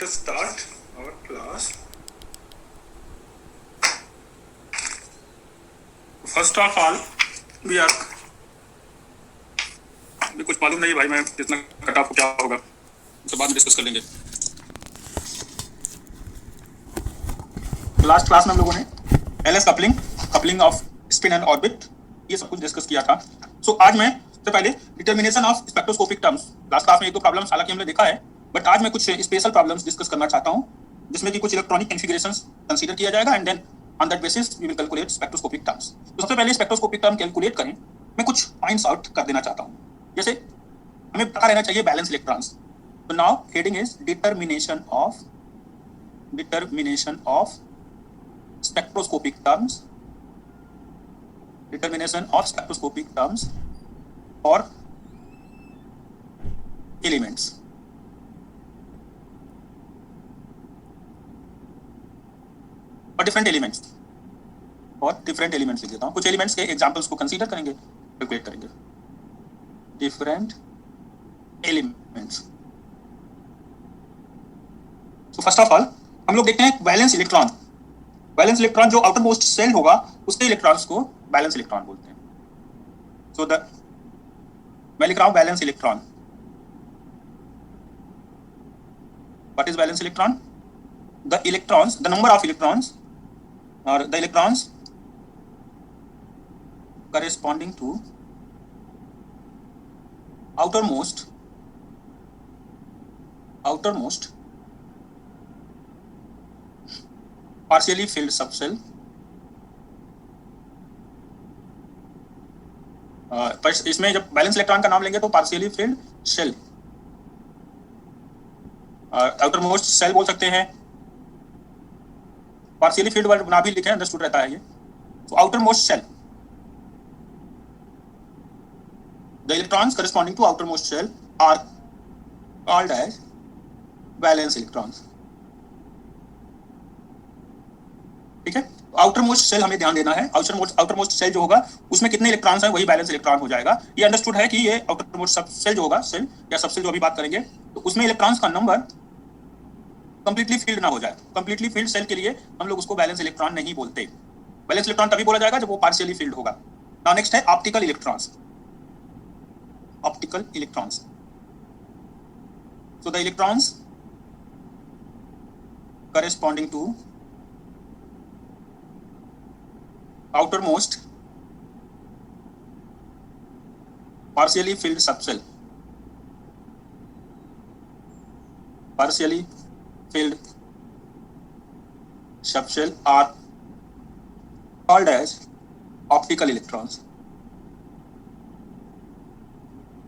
us start our class. First of all, we are भी कुछ मालूम नहीं भाई, मैं कितना कट ऑफ क्या होगा तो बाद में डिस्कस कर लेंगे। लास्ट क्लास में हम लोगों ने LS coupling off spin and orbit ये सब कुछ डिस्कस किया था। सो आज मैं सबसे पहले determination of spectroscopic terms, last class में एक दो प्रॉब्लम्स हालांकि हमने देखा है, बट आज मैं कुछ स्पेशल प्रॉब्लम्स डिस्कस करना चाहता हूं जिसमें कि कुछ इलेक्ट्रॉनिक कॉन्फ़िगरेशंस कंसीडर किया जाएगा and then on that basis we will calculate spectroscopic terms. तो सबसे पहले स्पेक्ट्रोस्कोपिक टर्म कैलकुलेट करें, मैं कुछ पॉइंट्स आउट कर देना चाहता हूं। जैसे हमें पता रहना चाहिए बैलेंस इलेक्ट्रॉन्स। तो now heading is determination of spectroscopic terms for elements। और डिफरेंट एलिमेंट्स लिख देता हूं। कुछ एलिमेंट्स के एग्जांपल्स को कंसीडर करेंगे, कैलकुलेट करेंगे। Different elements. तो फर्स्ट ऑफ ऑल हम लोग देखते हैं वैलेंस इलेक्ट्रॉन जो आउटर मोस्ट सेल होगा उसके इलेक्ट्रॉन्स को बैलेंस इलेक्ट्रॉन बोलते हैं। सो मैं लिख रहा हूं valence electron. What is valence electron? The number of electrons और the electrons corresponding to outermost partially filled subshell इसमें जब बैलेंस इलेक्ट्रॉन का नाम लेंगे तो partially filled shell, outermost shell बोल सकते हैं। पार्शियली फिल्ड वर्ड ना भी लिखे अंडरस्टूड रहता है ये। तो outermost shell, the electrons corresponding to outermost shell are called as valence electrons. ठीक है, आउटर मोस्ट सेल हमें ध्यान देना है। आउटर मोस्ट सेल जो होगा उसमें कितने इलेक्ट्रॉन्स हैं वही बैलेंस इलेक्ट्रॉन हो जाएगा। ये अंडरस्टूड है कि ये आउटर मोस्ट सेल जो होगा, सेल या सबसेल जो अभी बात करेंगे, तो उसमें इलेक्ट्रॉन्स का नंबर कंप्लीटली फिल्ड ना हो जाए। कंप्लीटली फिल्ड सेल के लिए हम लोग उसको बैलेंस इलेक्ट्रॉन नहीं बोलते। बैलेंस इलेक्ट्रॉन तभी बोला जाएगा जब वो पार्शियली फिल्ड होगा। नाउ नेक्स्ट है optical electrons. So the electrons corresponding to outermost partially filled subshell are called as optical electrons।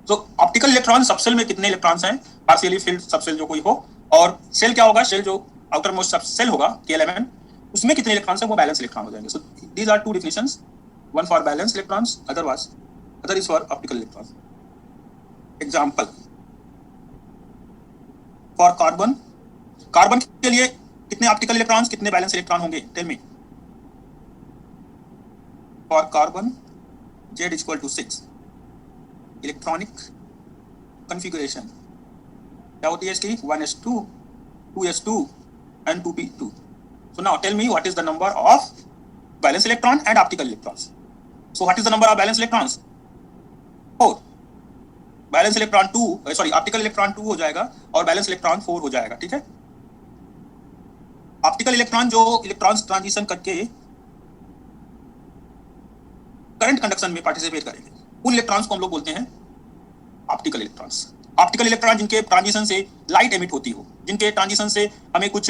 तो ऑप्टिकल इलेक्ट्रॉन सबसेल में कितने इलेक्ट्रॉन्स हैं? पार्शियली फिल्ड सबसेल जो कोई हो, और सेल क्या होगा? सेल जो आउटर मोस्ट सबसेल होगा K11 उसमें कितने इलेक्ट्रॉन्स हैं वो बैलेंस इलेक्ट्रॉन हो जाएंगे। So these are two definitions, one for valence electrons, other is for optical electrons. Example for carbon के लिए कितने ऑप्टिकल इलेक्ट्रॉन्स, कितने बैलेंस इलेक्ट्रॉन होंगे? Tell me. For carbon Z equal to 6। Electronic configuration क्या होती है इसकी? 1s2 2s2 and 2p2। So now tell me what is the number of valence electron and optical electrons? So what is the number of valence electrons? 4। valence electron 2 optical electron 2 हो जाएगा और valence electron 4 हो जाएगा। ठीक है, optical electron जो electrons transition करके current conduction में पार्टिसिपेट करेंगे उन इलेक्ट्रॉन्स को हम लोग बोलते हैं ऑप्टिकल इलेक्ट्रॉन्स। ऑप्टिकल इलेक्ट्रॉन जिनके ट्रांजिशन से लाइट एमिट होती हो, जिनके ट्रांजिशन से हमें कुछ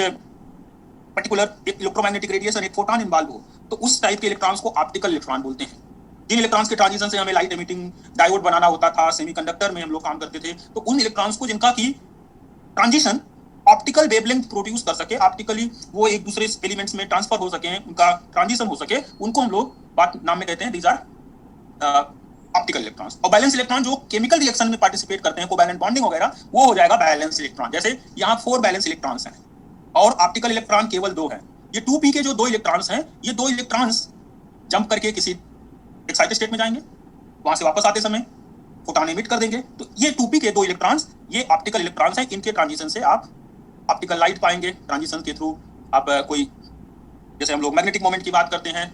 पर्टिकुलर एक इलेक्ट्रोमैग्नेटिक रेडिएशन, एक फोटॉन इन्वॉल्व हो, तो उस टाइप के इलेक्ट्रॉन्स को ऑप्टिकल इलेक्ट्रॉन बोलते हैं। जिन इलेक्ट्रॉन्स के ट्रांजिशन से हमें लाइट एमिटिंग डायोड बनाना होता था, सेमीकंडक्टर में हम लोग काम करते थे, तो उन इलेक्ट्रॉन्स को जिनका की ट्रांजिशन ऑप्टिकल वेवलेंथ प्रोड्यूस कर सके, ऑप्टिकली वो एक दूसरे एलिमेंट्स में ट्रांसफर हो सके, उनका ट्रांजिशन हो सके, उनको हम लोग बात नाम में कहते हैं दीज आर ऑप्टिकल इलेक्ट्रॉन्स। और बैलेंस इलेक्ट्रॉन जो केमिकल रिएक्शन में पार्टिसिपेट करते हैं, कोवैलेंट बॉन्डिंग वगैरह, वो हो जाएगा बैलेंस इलेक्ट्रॉन। जैसे यहाँ 4 बैलेंस इलेक्ट्रॉन्स हैं और ऑप्टिकल इलेक्ट्रॉन केवल 2 हैं। ये 2p के जो 2 इलेक्ट्रॉन्स हैं, ये 2 इलेक्ट्रॉन्स जंप करके किसी एक्साइटेड स्टेट में जाएंगे, वहां से वापस आते समय फोटॉन एमिट कर देंगे। तो ये 2p के 2 इलेक्ट्रॉन्स ये ऑप्टिकल इलेक्ट्रॉन्स हैं, इनके ट्रांजिशन से आप ऑप्टिकल लाइट पाएंगे ट्रांजिशन के थ्रू। आप कोई, जैसे हम लोग मैग्नेटिक मोमेंट की बात करते हैं,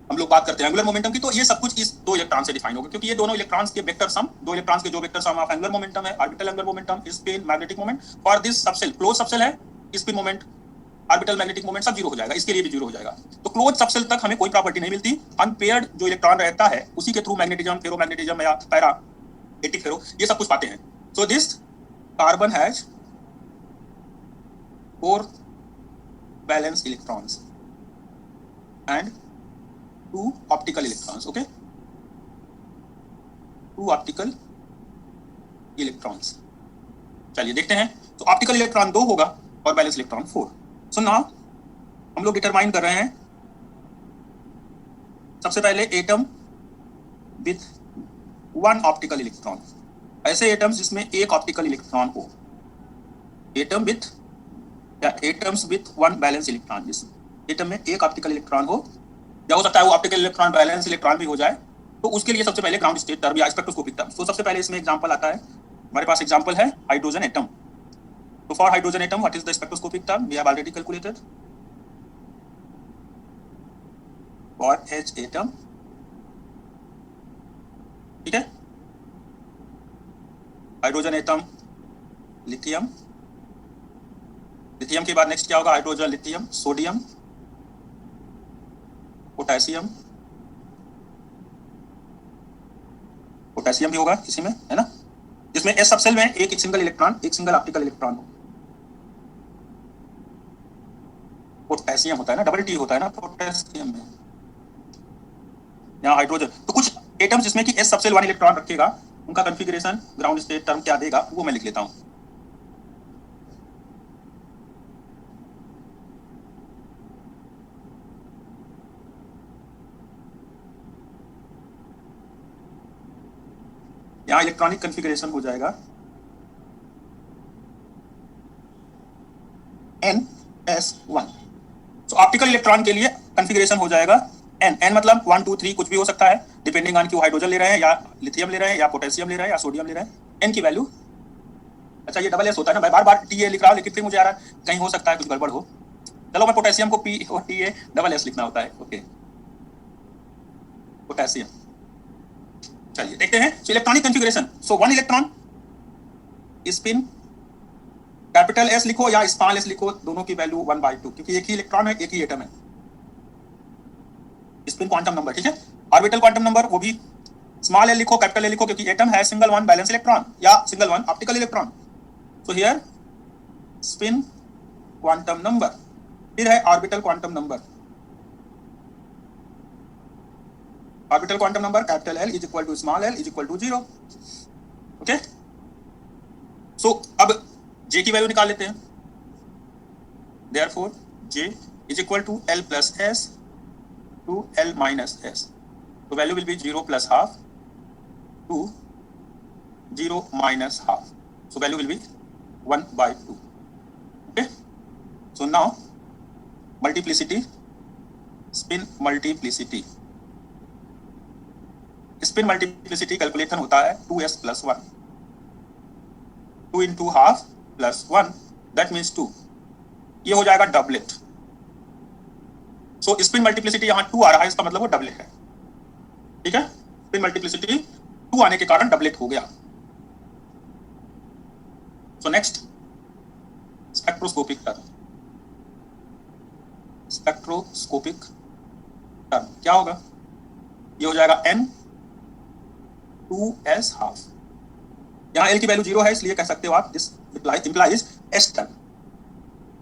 हम लोग बात करते हैं एंगुलर मोमेंटम की, तो ये सब कुछ इस दो इलेक्ट्रॉन से डिफाइन होगा, क्योंकि ये दोनों इलेक्ट्रॉन्स के वेक्टर सम, दो इलेक्ट्रॉन्स के जो vector sum of angular momentum है, orbital angular momentum, spin, magnetic moment, for this subshell, close subshell है, spin moment, orbital, magnetic moment सब जीरो हो जाएगा, इसके लिए भी जीरो हो जाएगा। तो क्लोज सबसेल तक हमें कोई प्रॉपर्टी नहीं मिलती, अनपेयर्ड जो इलेक्ट्रॉन रहता है उसी के थ्रू मैग्नेटिज्म, फेरोमैग्नेटिज्म या पैरा एटिक फेरो, ये सब कुछ पाते हैं। So this carbon has 4 valence electrons and 2 optical electrons. Okay, 2 optical electrons. चलिए देखते हैं। तो ऑप्टिकल इलेक्ट्रॉन 2 होगा और बैलेंस इलेक्ट्रॉन 4। सो नाउ हम लोग डिटरमाइन कर रहे हैं सबसे पहले एटम विथ 1 ऑप्टिकल इलेक्ट्रॉन, ऐसे एटम्स जिसमें एक ऑप्टिकल इलेक्ट्रॉन हो, एटम विथ या एटम्स विथ 1 बैलेंस इलेक्ट्रॉन, जिस एटम में एक ऑप्टिकल इलेक्ट्रॉन हो, या हो सकता है वो ऑप्टिकल इलेक्ट्रॉन बैलेंस इलेक्ट्रॉन भी हो जाए, तो उसके लिए सबसे पहले ग्राउंड स्टेट टर्म या स्पेक्ट्रोस्कोपिक टर्म। तो सबसे पहले इसमें एग्जांपल आता है, हमारे पास एग्जांपल है हाइड्रोजन एटम। तो for hydrogen atom what is the spectroscopic term, we have already calculated. For H atom, ठीक है, हाइड्रोजन एटम लिथियम, लिथियम के बाद नेक्स्ट क्या होगा, hydrogen lithium, sodium, potassium, potassium भी होगा किसी में, है ना, जिसमें एस सबसेल में एक सिंगल इलेक्ट्रॉन, एक सिंगल ऑप्टिकल इलेक्ट्रॉन हो। पोटेशियम होता है ना, डबल टी होता है ना पोटेशियम में। यहाँ हाइड्रोजन, तो कुछ एटम्स जिसमें कि एस सबसेल 1 इलेक्ट्रॉन रखेगा, उनका कॉन्फ़िगरेशन ग्राउंड स्टेट टर्म क्या देगा वो मैं लिख लेता हूं। यहाँ इलेक्ट्रॉनिक कॉन्फ़िगरेशन हो जाएगा NS1। तो ऑप्टिकल इलेक्ट्रॉन के लिए कॉन्फ़िगरेशन हो जाएगा N, N मतलब 1 2 3 कुछ भी हो सकता है, डिपेंडिंग ऑन कि वो हाइड्रोजन ले रहे हैं या लिथियम ले रहे हैं या पोटेशियम ले रहे हैं या सोडियम ले रहे हैं। N की वैल्यू, अच्छा ये डबल एस होता है ना, मैं बार बार TA लिख रहा हूँ, लेकिन फिर मुझे आ रहा है कहीं हो सकता है कुछ गड़बड़ हो, चलो मैं पोटेशियम को P और TA डबल एस लिखना होता है। Okay, potassium. चलिए देखते हैं। सो इलेक्ट्रॉनिक कॉन्फ़िगरेशन, सो 1 इलेक्ट्रॉन, स्पिन, कैपिटल एस लिखो या स्मॉल एस लिखो, दोनों की वैल्यू 1/2, क्योंकि एक ही इलेक्ट्रॉन है, एक ही एटम है। स्पिन क्वांटम नंबर, ठीक है। ऑर्बिटल क्वांटम नंबर, वो भी स्मॉल एल लिखो, कैपिटल ए लिखो, क्योंकि एटम है सिंगल 1 बैलेंस इलेक्ट्रॉन या single 1 optical electron. So here spin quantum number, फिर है orbital quantum number, orbital quantum number capital L is equal to small l is equal to 0। Okay, so अब J की value निकाल लेते हैं। Therefore J is equal to L plus S to L minus S, तो value will be 0 plus half to 0 minus half, so value will be 1/2। Okay, so now multiplicity, spin multiplicity, spin multiplicity calculation होता है 2s plus 1, 2 into half plus 1, that means 2, ये हो जाएगा doublet. सो spin multiplicity यहाँ 2 आ रहा है, इसका मतलब वो डबलेट है, ठीक है। स्पिन मल्टीप्लिसिटी 2 आने के कारण डबलेट हो गया। So next spectroscopic term, spectroscopic term क्या होगा, ये हो जाएगा N 2s हाफ, यहाँ L की वैल्यू 0 है, इसलिए कह सकते हो आप this implies S term,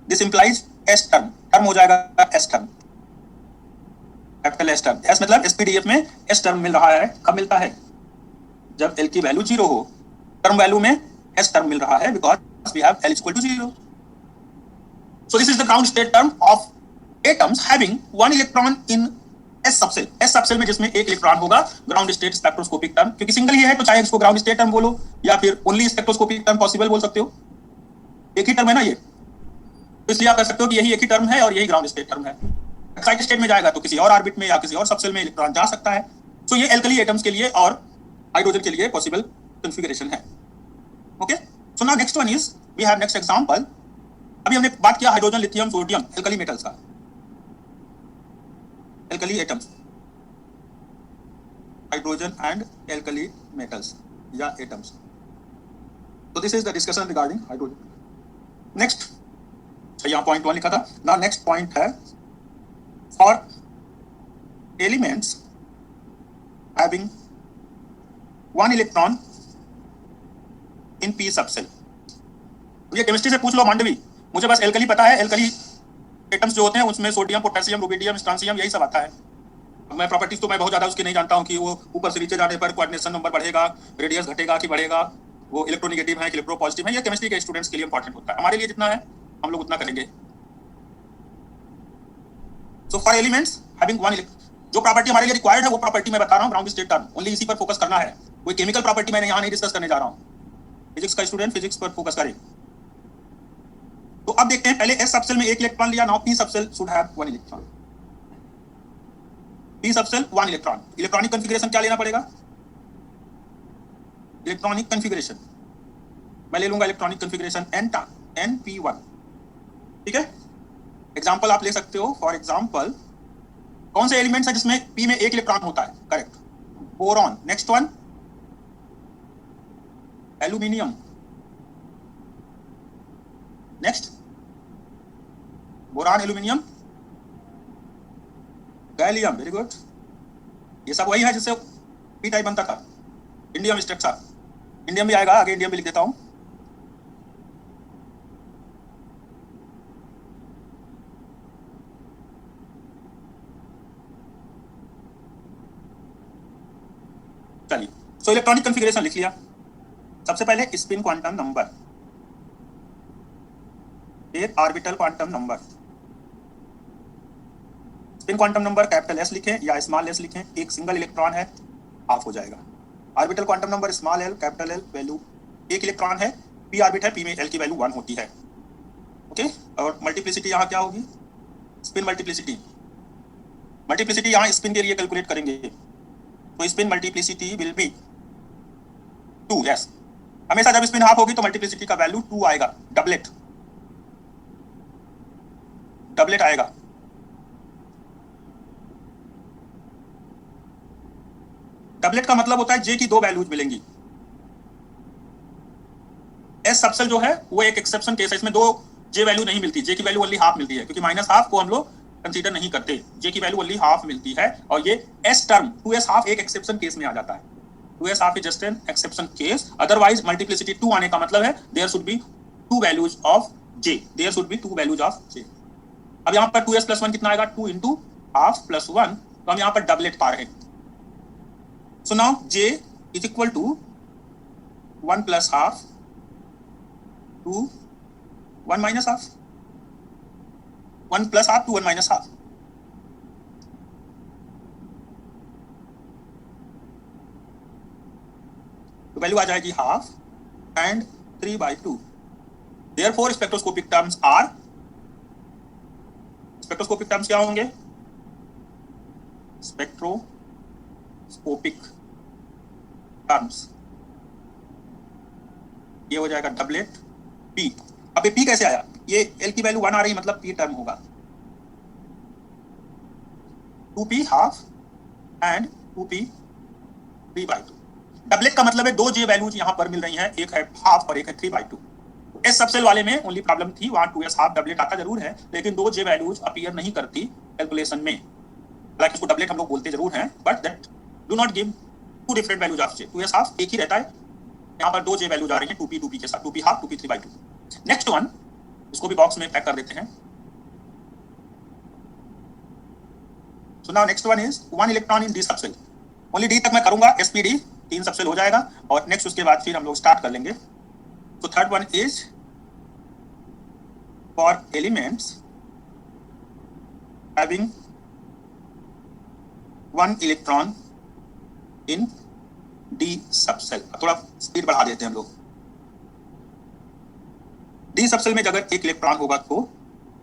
this implies S term, term हो जाएगा S term, capital S term. S मतलब SPDF में S टर्म मिल रहा है, कब मिलता है, जब L की वैल्यू 0 हो, टर्म वैल्यू में S टर्म मिल रहा है, because we have L equal to 0। So this is the ground state term of atoms having 1 electron in S subshell, S subshell में जिसमें एक इलेक्ट्रॉन होगा, ग्राउंड स्टेट स्पेक्ट्रोस्कोपिक टर्म, क्योंकि single ही है तो चाहे इसको ग्राउंड स्टेट टर्म बोलो या फिर ओनली स्पेक्ट्रोस्कोपिक टर्म पॉसिबल बोल सकते हो, एक ही टर्म है ना ये, तो इसलिए आप कह सकते हो कि यही एक ही टर्म है और यही ग्राउंड स्टेट टर्म है। एक्साइटेड स्टेट में जाएगा तो किसी और ऑर्बिट में या किसी और सबसेल में इलेक्ट्रॉन जा सकता है। सो ये एल्कली एटम्स के लिए और हाइड्रोजन के लिए पॉसिबल कॉन्फ़िगरेशन है। Okay, so now next one is we have next example बात किया hydrogen, lithium, sodium, alkali metals का, alkali atoms, hydrogen and alkali metals या atoms. So this is the discussion regarding hydrogen. Next, यहाँ point 1 लिखा था. Now next point है for elements having one electron in p subshell. ये chemistry से पूछ लो मांडवी, मुझे बस एल्कली पता है. एल्कली एटम्स जो होते हैं उसमें सोडियम, पोटेशियम, रुबिडियम, स्ट्रांसियम यही सब आता है. मैं प्रॉपर्टीज तो मैं बहुत ज्यादा उसकी नहीं जानता हूँ कि वो ऊपर से नीचे जाने पर कोऑर्डिनेशन नंबर बढ़ेगा, रेडियस घटेगा कि बढ़ेगा, वो इलेक्ट्रोनेगेटिव है कि इलेक्ट्रोपॉजिटिव है. ये केमिस्ट्री के स्टूडेंट्स के लिए इंपॉर्टेंट होता है. हमारे लिए जितना है हम लोग उतना करेंगे. So for elements having one, जो प्रॉपर्टी हमारे लिए रिक्वायर्ड है वो प्रॉपर्टी मैं बता रहा हूँ, ब्राउन स्टेट टर्म, ओनली इसी पर फोकस करना है. कोई केमिकल प्रॉपर्टी मैंने यहाँ नहीं डिस्कस करने जा रहा हूँ. फिजिक्स का स्टूडेंट फिजिक्स पर फोकस करे. तो अब देखते हैं, पहले एस सबसेल में एक इलेक्ट्रॉन लिया. Now P subshell should have one electron. P subshell one electron. Electronic configuration क्या लेना पड़ेगा? इलेक्ट्रॉनिक कॉन्फ़िगरेशन मैं ले लूंगा इलेक्ट्रॉनिक कॉन्फ़िगरेशन NP1. ठीक है. एग्जांपल आप ले सकते हो. फॉर एग्जांपल कौन से एलिमेंट्स है जिसमें पी में एक इलेक्ट्रॉन होता है? Correct, boron. Next one aluminium. Next boron, aluminium, gallium. Very good. ये सब वही है जिससे पी टाइप बनता था. इंडियम स्ट्रक्चर, इंडियम भी आएगा आगे, इंडियम भी लिख देता हूं. चलिए, सो इलेक्ट्रॉनिक कॉन्फ़िगरेशन लिख लिया. सबसे पहले स्पिन क्वांटम नंबर, फिर orbital quantum number. Spin quantum number capital S लिखें या स्मॉल एस लिखें. एक सिंगल इलेक्ट्रॉन है, हाफ हो जाएगा. Orbital quantum number small L capital L, value एक इलेक्ट्रॉन है. पी ऑर्बिट है, पी में एल की वैल्यू 1 होती है. ओके. और मल्टीप्लिसिटी यहाँ क्या होगी? Spin multiplicity. मल्टीप्लिसिटी यहाँ स्पिन के लिए कैलकुलेट करेंगे, तो spin multiplicity will be 2. Yes, हमेशा जब स्पिन हाफ होगी तो मल्टीप्लिसिटी का वैल्यू 2 आएगा. डबलेट, डबलेट आएगा. डबलेट का मतलब होता है जे की 2 वैल्यूज मिलेंगी. एस सबसेल जो है वो एक एक्सेप्शन केस है, इसमें 2 जे वैल्यू नहीं मिलती. जे की वैल्यू ओनली हाफ मिलती है, क्योंकि माइनस हाफ को हम लोग कंसीडर नहीं करते. जे की वैल्यू ओनली हाफ मिलती है. और ये एस टर्म 2s हाफ एक एक्सेप्शन केस में आ जाता है. 2s half is just an exception case. Otherwise multiplicity 2 आने का मतलब है there should be 2 values of J. There should be 2 values of J. अब यहाँ पर 2s + 1 कितना आएगा? 2 × हाफ + 1. तो हम यहाँ पर डबलेट पा रहे हैं. So now J is equal to 1 + half to 1 - half. 1 + half to 1 - half. तो वैल्यू आ जाएगी half and 3/2. Therefore spectroscopic terms are, spectroscopic terms क्या होंगे? स्पेक्ट्रोस्कोपिक टर्म्स ये हो जाएगा डबलेट पी. अब ये पी कैसे आया? ये एल की वैल्यू 1 आ रही, मतलब पी टर्म होगा 2p half and 2p 3/2. Doublet का मतलब है 2 जे वैल्यूज यहाँ पर मिल रही हैं, एक है हाफ और एक है 3/2. एस सबसेल वाले में ओनली प्रॉब्लम थी, वहां 2s हाफ डबलेट आता जरूर है, लेकिन 2 जे वैल्यूज अपीयर नहीं करती कैलकुलेशन में. हालांकि इसको डबलेट हम लोग बोलते जरूर हैं, but that do not give 2 different values of J. 2s half एक ही रहता है. यहाँ पर 2 जे वैल्यूज आ रही हैं 2p 2p के साथ, 2p half 2p 3/2. Next one, इसको भी बॉक्स में पैक कर देते हैं. सो now next one is 1 electron in D subshell. Only D तक मैं करूंगा, sp_d 3 सबसेल हो जाएगा. और नेक्स्ट उसके बाद फिर हम लोग स्टार्ट कर लेंगे. तो third one is for elements having 1 electron in D subshell. थोड़ा स्पीड बढ़ा देते हैं हम लोग. डी सबसेल में अगर एक इलेक्ट्रॉन होगा तो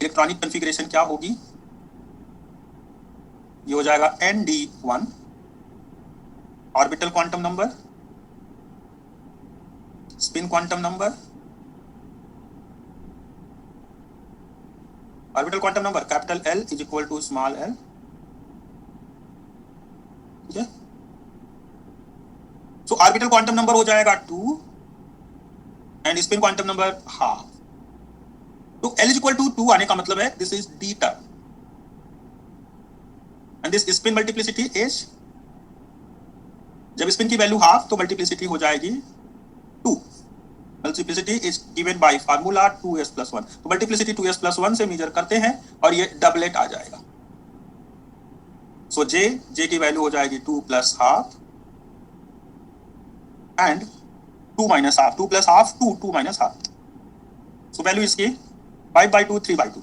इलेक्ट्रॉनिक कॉन्फ़िगरेशन क्या होगी? ये हो जाएगा ND1, orbital quantum number, spin quantum number, orbital quantum number capital L is equal to small l, ठीक है। सो ऑर्बिटल क्वांटम नंबर हो जाएगा 2 and spin quantum number half. तो L इज इक्वल टू 2 आने का मतलब है this is d term and this spin multiplicity is, जब स्पिन की वैल्यू हाफ तो मल्टीप्लिसिटी हो जाएगी 2। Multiplicity is given by formula 2s+1। तो मल्टीप्लिसिटी 2s+1 से मेजर करते हैं और ये डबलेट आ जाएगा। सो जे की वैल्यू हो जाएगी 2 + half and 2 - half, 2 + half 2, 2 - half. So value इसकी 5/2, 3/2।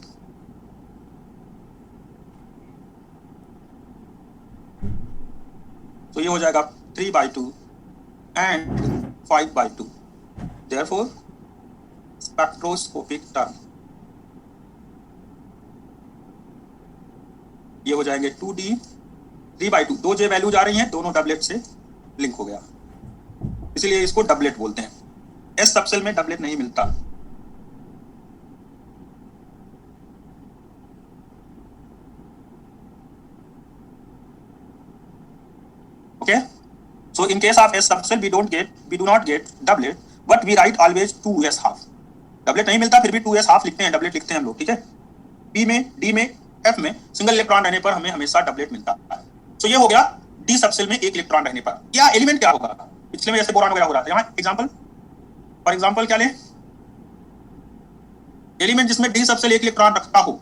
तो ये हो जाएगा 3/2 एंड 5/2। Therefore, spectroscopic term ये हो जाएंगे 2d 3/2। 2j वैल्यू जा रही हैं, दोनों डबलेट से लिंक हो गया, इसलिए इसको डबलेट बोलते हैं। एस सबसेल में डबलेट नहीं मिलता। Okay, so in case of S subcell we do not get doublet, but we write always 2s half। Doublet नहीं मिलता फिर भी 2s half लिखते हैं, डबलेट लिखते हैं हम लोग, ठीक है। P में, D में, F में सिंगल इलेक्ट्रॉन रहने पर हमें हमेशा डबलेट मिलता है। तो ये हो गया D सबसेल में एक इलेक्ट्रॉन रहने पर। या एलिमेंट क्या होगा, पिछले में जैसे बोरान वगैरह हो रहा था, यहाँ एग्जांपल फॉर एग्जांपल क्या ले, एलिमेंट जिसमें D सबसेल एक इलेक्ट्रॉन रखता हो,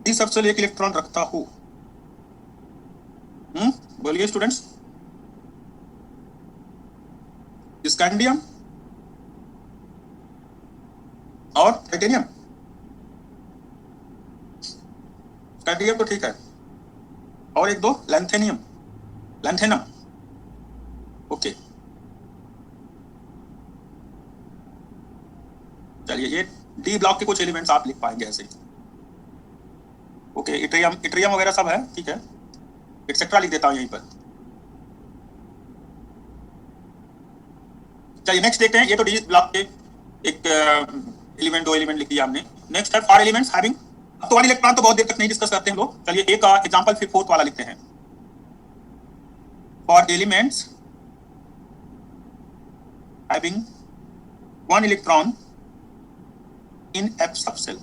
D सबसेल एक इलेक्ट्रॉन रखता हो, बोलिए स्टूडेंट्स। स्कैंडियम और टाइटेनियम। स्कैंडियम तो ठीक है, और एक दो लैंथेनियम, लैंथेनम। ओके, चलिए ये डी ब्लॉक के कुछ एलिमेंट्स आप लिख पाएंगे ऐसे। ओके, इट्रियम वगैरह सब है, ठीक है, एक्सेट्रा लिख देता हूं यहीं पर। चलिए नेक्स्ट देखते हैं। ये तो डी ब्लॉक के एक एलिमेंट, दो एलिमेंट लिख दिया हमने। नेक्स्ट है फॉर एलिमेंट्स हैविंग, अब तो 1 इलेक्ट्रॉन तो बहुत देर तक नहीं डिस्कस करते हैं लोग। चलिए एक एग्जांपल फिर 4th वाला लिखते हैं। For elements having 1 electron in F subshell.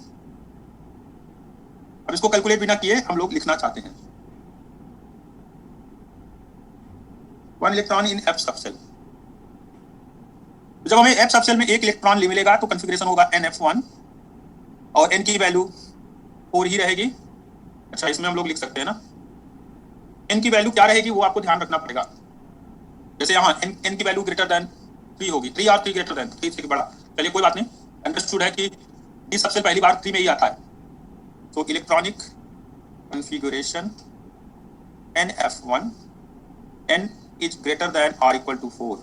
अब इसको कैलकुलेट बिना किए हम लोग लिखना चाहते हैं। 1 इलेक्ट्रॉन इन F सबसेल। जब हमें F सबसेल में एक इलेक्ट्रॉन मिलेगा तो कॉन्फ़िगरेशन होगा NF1 और n की वैल्यू 4 ही रहेगी। अच्छा, इसमें हम लोग लिख सकते हैं ना, n की वैल्यू क्या रहेगी वो आपको ध्यान रखना पड़ेगा। जैसे यहाँ n की वैल्यू ग्रेटर देन 3 होगी, 3 और 3 ग्रेटर देन 3 से बड़ा। चलिए कोई बात नहीं, अंडरस्टूड है कि D सबसेल पहली बार 3 में ही आता है। तो electronic configuration NF1, n is greater than or equal to 4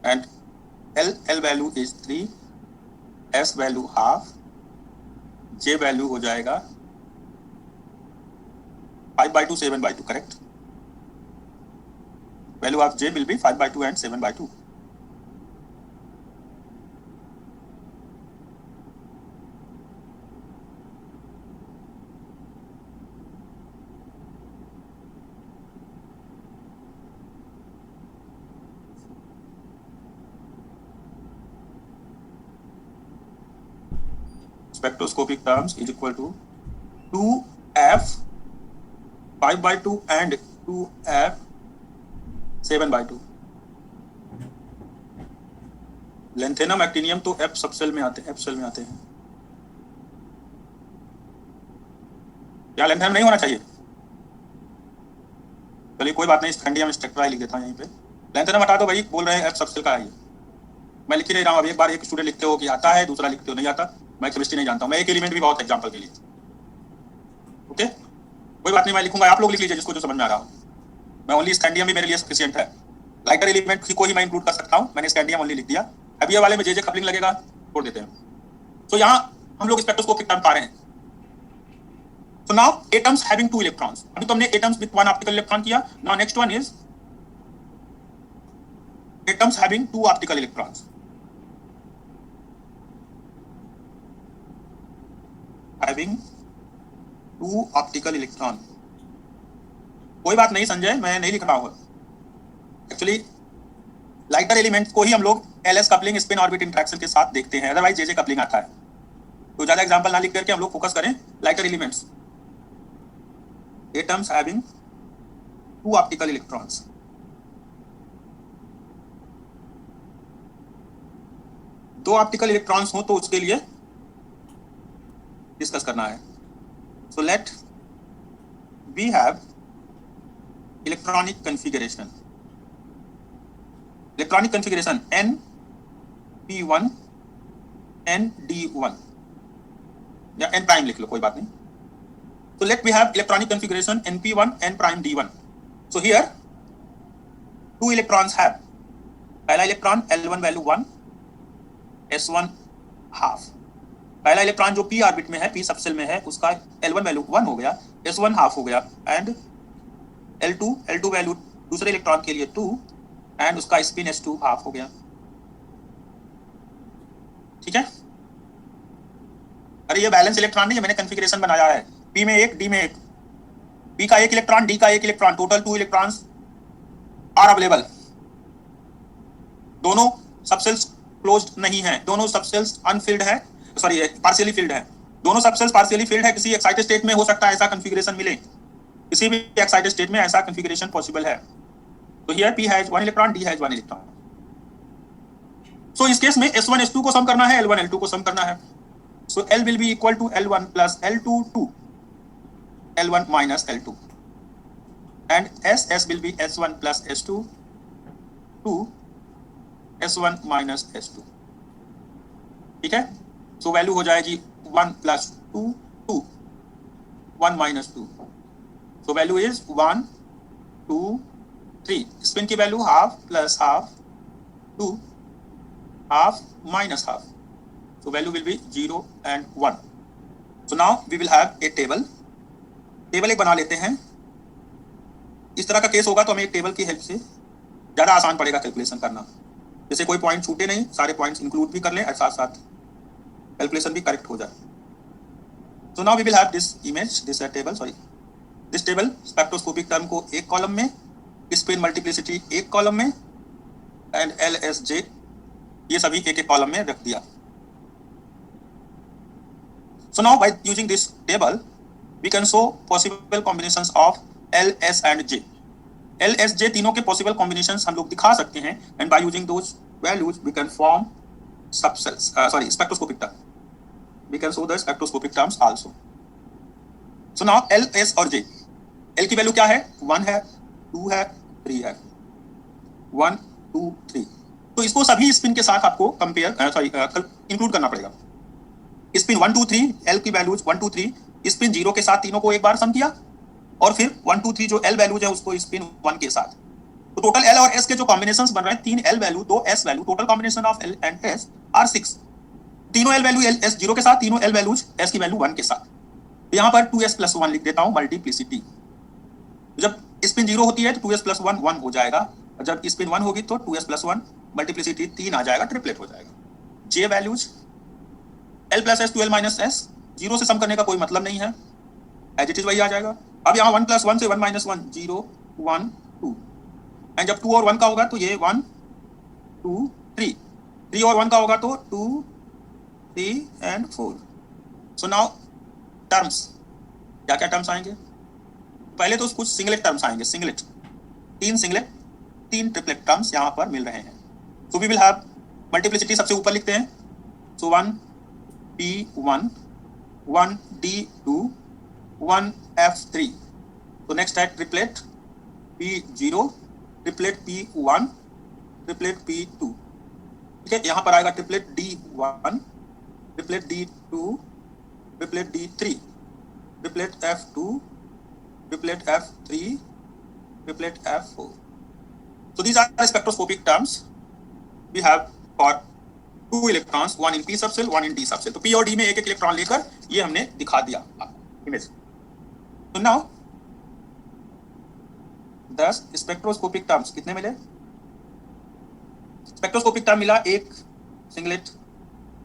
and L value is 3, S value half, J value हो जाएगा 5/2, 7/2, correct? Value of J will be 5/2 and 7/2. Spectroscopic terms is equal to 2f 5/2 and 2f 7/2। Lanthanum actinium तो F subshell में आते हैं, F cell में आते हैं। क्या लेंथेनम नहीं होना चाहिए? चलिए कोई बात नहीं, स्कैंडियम स्पेक्ट्रा लिख देता हूँ यहीं पे। लेंथेनम हटा दो भाई, बोल रहे हैं F सबसेल का है ये। मैं लिख ही नहीं रहा हूँ। अब एक बार एक स्टूडेंट लिखते हो कि आता है, दूसरा लिखते हो नहीं आता। मैं केमिस्ट्री नहीं जानता हूँ, मैं एक एलिमेंट भी बहुत एग्जांपल के लिए। ओके, कोई बात नहीं, मैं लिखूंगा, आप लोग लिख लीजिए जिसको जो समझ में आ रहा हो। मैं ओनली स्कैंडियम भी मेरे लिए सफिशिएंट है। लाइटर एलिमेंट को ही मैं इंक्लूड कर सकता हूँ, मैंने स्कैंडियम ओनली लिख दिया। अब ये वाले में जे कपलिंग लगेगा, छोड़ देते हैं। तो यहाँ हम लोग स्पेक्ट्रोस्कोपिक टर्म पा रहे हैं। So now atoms having 2 electrons. अभी तो हमने atoms with 1 optical electron किया। Now next one is atoms having two optical electrons. Having two optical electron. कोई बात नहीं संजय, मैं नहीं लिख रहा हूँ. एक्चुअली लाइटर एलिमेंट्स को ही हम लोग LS coupling spin orbit interaction के साथ देखते हैं, अदरवाइज जेजे कपलिंग आता है. तो ज्यादा एग्जांपल ना लिख करके हम लोग फोकस करें lighter elements. Atoms having two optical electrons. दो ऑप्टिकल इलेक्ट्रॉन्स हो तो उसके लिए डिस्कस करना है. So let we have electronic configuration. Electronic configuration NP1 ND1 या N प्राइम लिख लो, कोई बात नहीं. So let we have electronic configuration NP1 N prime D1. So here two electrons have. पहला electron L1 value 1, S1 half. पहला electron जो p orbit में है, p सबसेल में है, उसका L1 वैल्यू 1 हो गया, S1 हाफ हो गया, एंड L2 वैल्यू दूसरे इलेक्ट्रॉन के लिए 2 एंड उसका स्पिन S2 हाफ हो गया. ठीक है. अरे ये बैलेंस इलेक्ट्रॉन नहीं है, मैंने कॉन्फ़िगरेशन बनाया है. p में एक, d में एक, p का एक इलेक्ट्रॉन, d का एक electron, total 2 electrons are available. दोनों सबसेल्स क्लोज्ड नहीं है, दोनों सबसेल्स अनफिल्ड है, सॉरी पार्शियली फिल्ड है. दोनों सबसेल्स पार्शियली फिल्ड है. किसी एक्साइटेड स्टेट में हो सकता है ऐसा कॉन्फ़िगरेशन मिले, किसी भी एक्साइटेड स्टेट में ऐसा कॉन्फ़िगरेशन पॉसिबल है. तो here p has 1 electron, d has 1 electron. So इस केस में S1 S2 को सम करना है, L1 L2 को सम करना है. So L will be equal to L1 plus L2 2, L1 minus L2, and S will be S1 plus S2 2, S1 minus S2. ठीक है. So वैल्यू हो जाएगी 1 plus 2 2, 1 minus 2. So value is 1 2 3. Spin की value half plus half 2 half minus half. So value will be 0 and 1. So now we will have a table. Table एक बना लेते हैं. इस तरह का केस होगा तो हमें एक टेबल की हेल्प से ज़्यादा आसान पड़ेगा कैलकुलेशन करना. जैसे कोई पॉइंट छूटे नहीं, सारे पॉइंट्स इंक्लूड भी कर लें और साथ साथ कैलकुलेशन भी करेक्ट हो जाए. So now we will have this image, this table, sorry. This table spectroscopic term को एक कॉलम में, स्पिन मल्टीप्लिसिटी एक कॉलम में, एंड LSJ ये सभी एक एक कॉलम में रख दिया. So now by using this table, we can show possible combinations of L, S and J. L, S, J तीनों के possible combinations हम लोग दिखा सकते हैं, and by using those values we can form subcells. Spectroscopic term. We can show the spectroscopic terms also. So now L, S और J. L की value क्या है? 1 है, 2 है, 3 है. 1 2 3. तो इसको सभी स्पिन के साथ आपको इंक्लूड करना पड़ेगा. स्पिन 1 2 3, L की वैल्यूज 1 2 3, स्पिन 0 के साथ तीनों को एक बार सम किया, और फिर 1 2 3 जो L वैल्यूज है उसको स्पिन 1 के साथ. तो टोटल L और S के जो कॉम्बिनेशंस बन रहे हैं, 3 L value 2 S value, total combination of L and S are 6. तीनों L वैल्यू S 0 के साथ, तीनों L वैल्यूज S की वैल्यू 1 के साथ. तो यहाँ पर 2S plus 1 लिख देता हूँ मल्टीप्लिसिटी. जब स्पिन 0 होती है तो 2S plus 1 1 हो जाएगा, और जब स्पिन 1 होगी तो 2S plus 1 मल्टीप्लिसिटी 3 आ जाएगा, ट्रिपलेट हो जाएगा. J values L plus S 2L minus S, 0 से सम करने का कोई मतलब नहीं है, एज इट इज वही आ जाएगा. अब यहाँ 1 plus 1 से 1 minus 1 0 1 2, एंड जब 2 और 1 का होगा तो ये 1 2 3, 3 और 1 का होगा तो 2 3 एंड 4. सो नाउ टर्म्स, क्या क्या टर्म्स आएंगे? पहले तो कुछ सिंगलेट टर्म्स आएंगे. सिंगलेट, 3 सिंगलेट 3 ट्रिपलेट टर्म्स यहाँ पर मिल रहे हैं. So we will have multiplicity सबसे ऊपर लिखते हैं. सो 1 P1, 1 D2, 1 F3. तो नेक्स्ट है triplet P0, triplet P1, triplet P2. ठीक है. यहाँ पर आएगा triplet D1, triplet D2, triplet D3, triplet F2, triplet F3, triplet F4. So these are the spectroscopic terms we have for 2 electrons, one in p subcell, one in d subcell. तो p और d में एक एक electron लेकर ये हमने दिखा दिया आपको इमेज. तो नाउ 10 स्पेक्ट्रोस्कोपिक टर्म्स कितने मिले? स्पेक्ट्रोस्कोपिक टर्म मिला, एक सिंगलेट,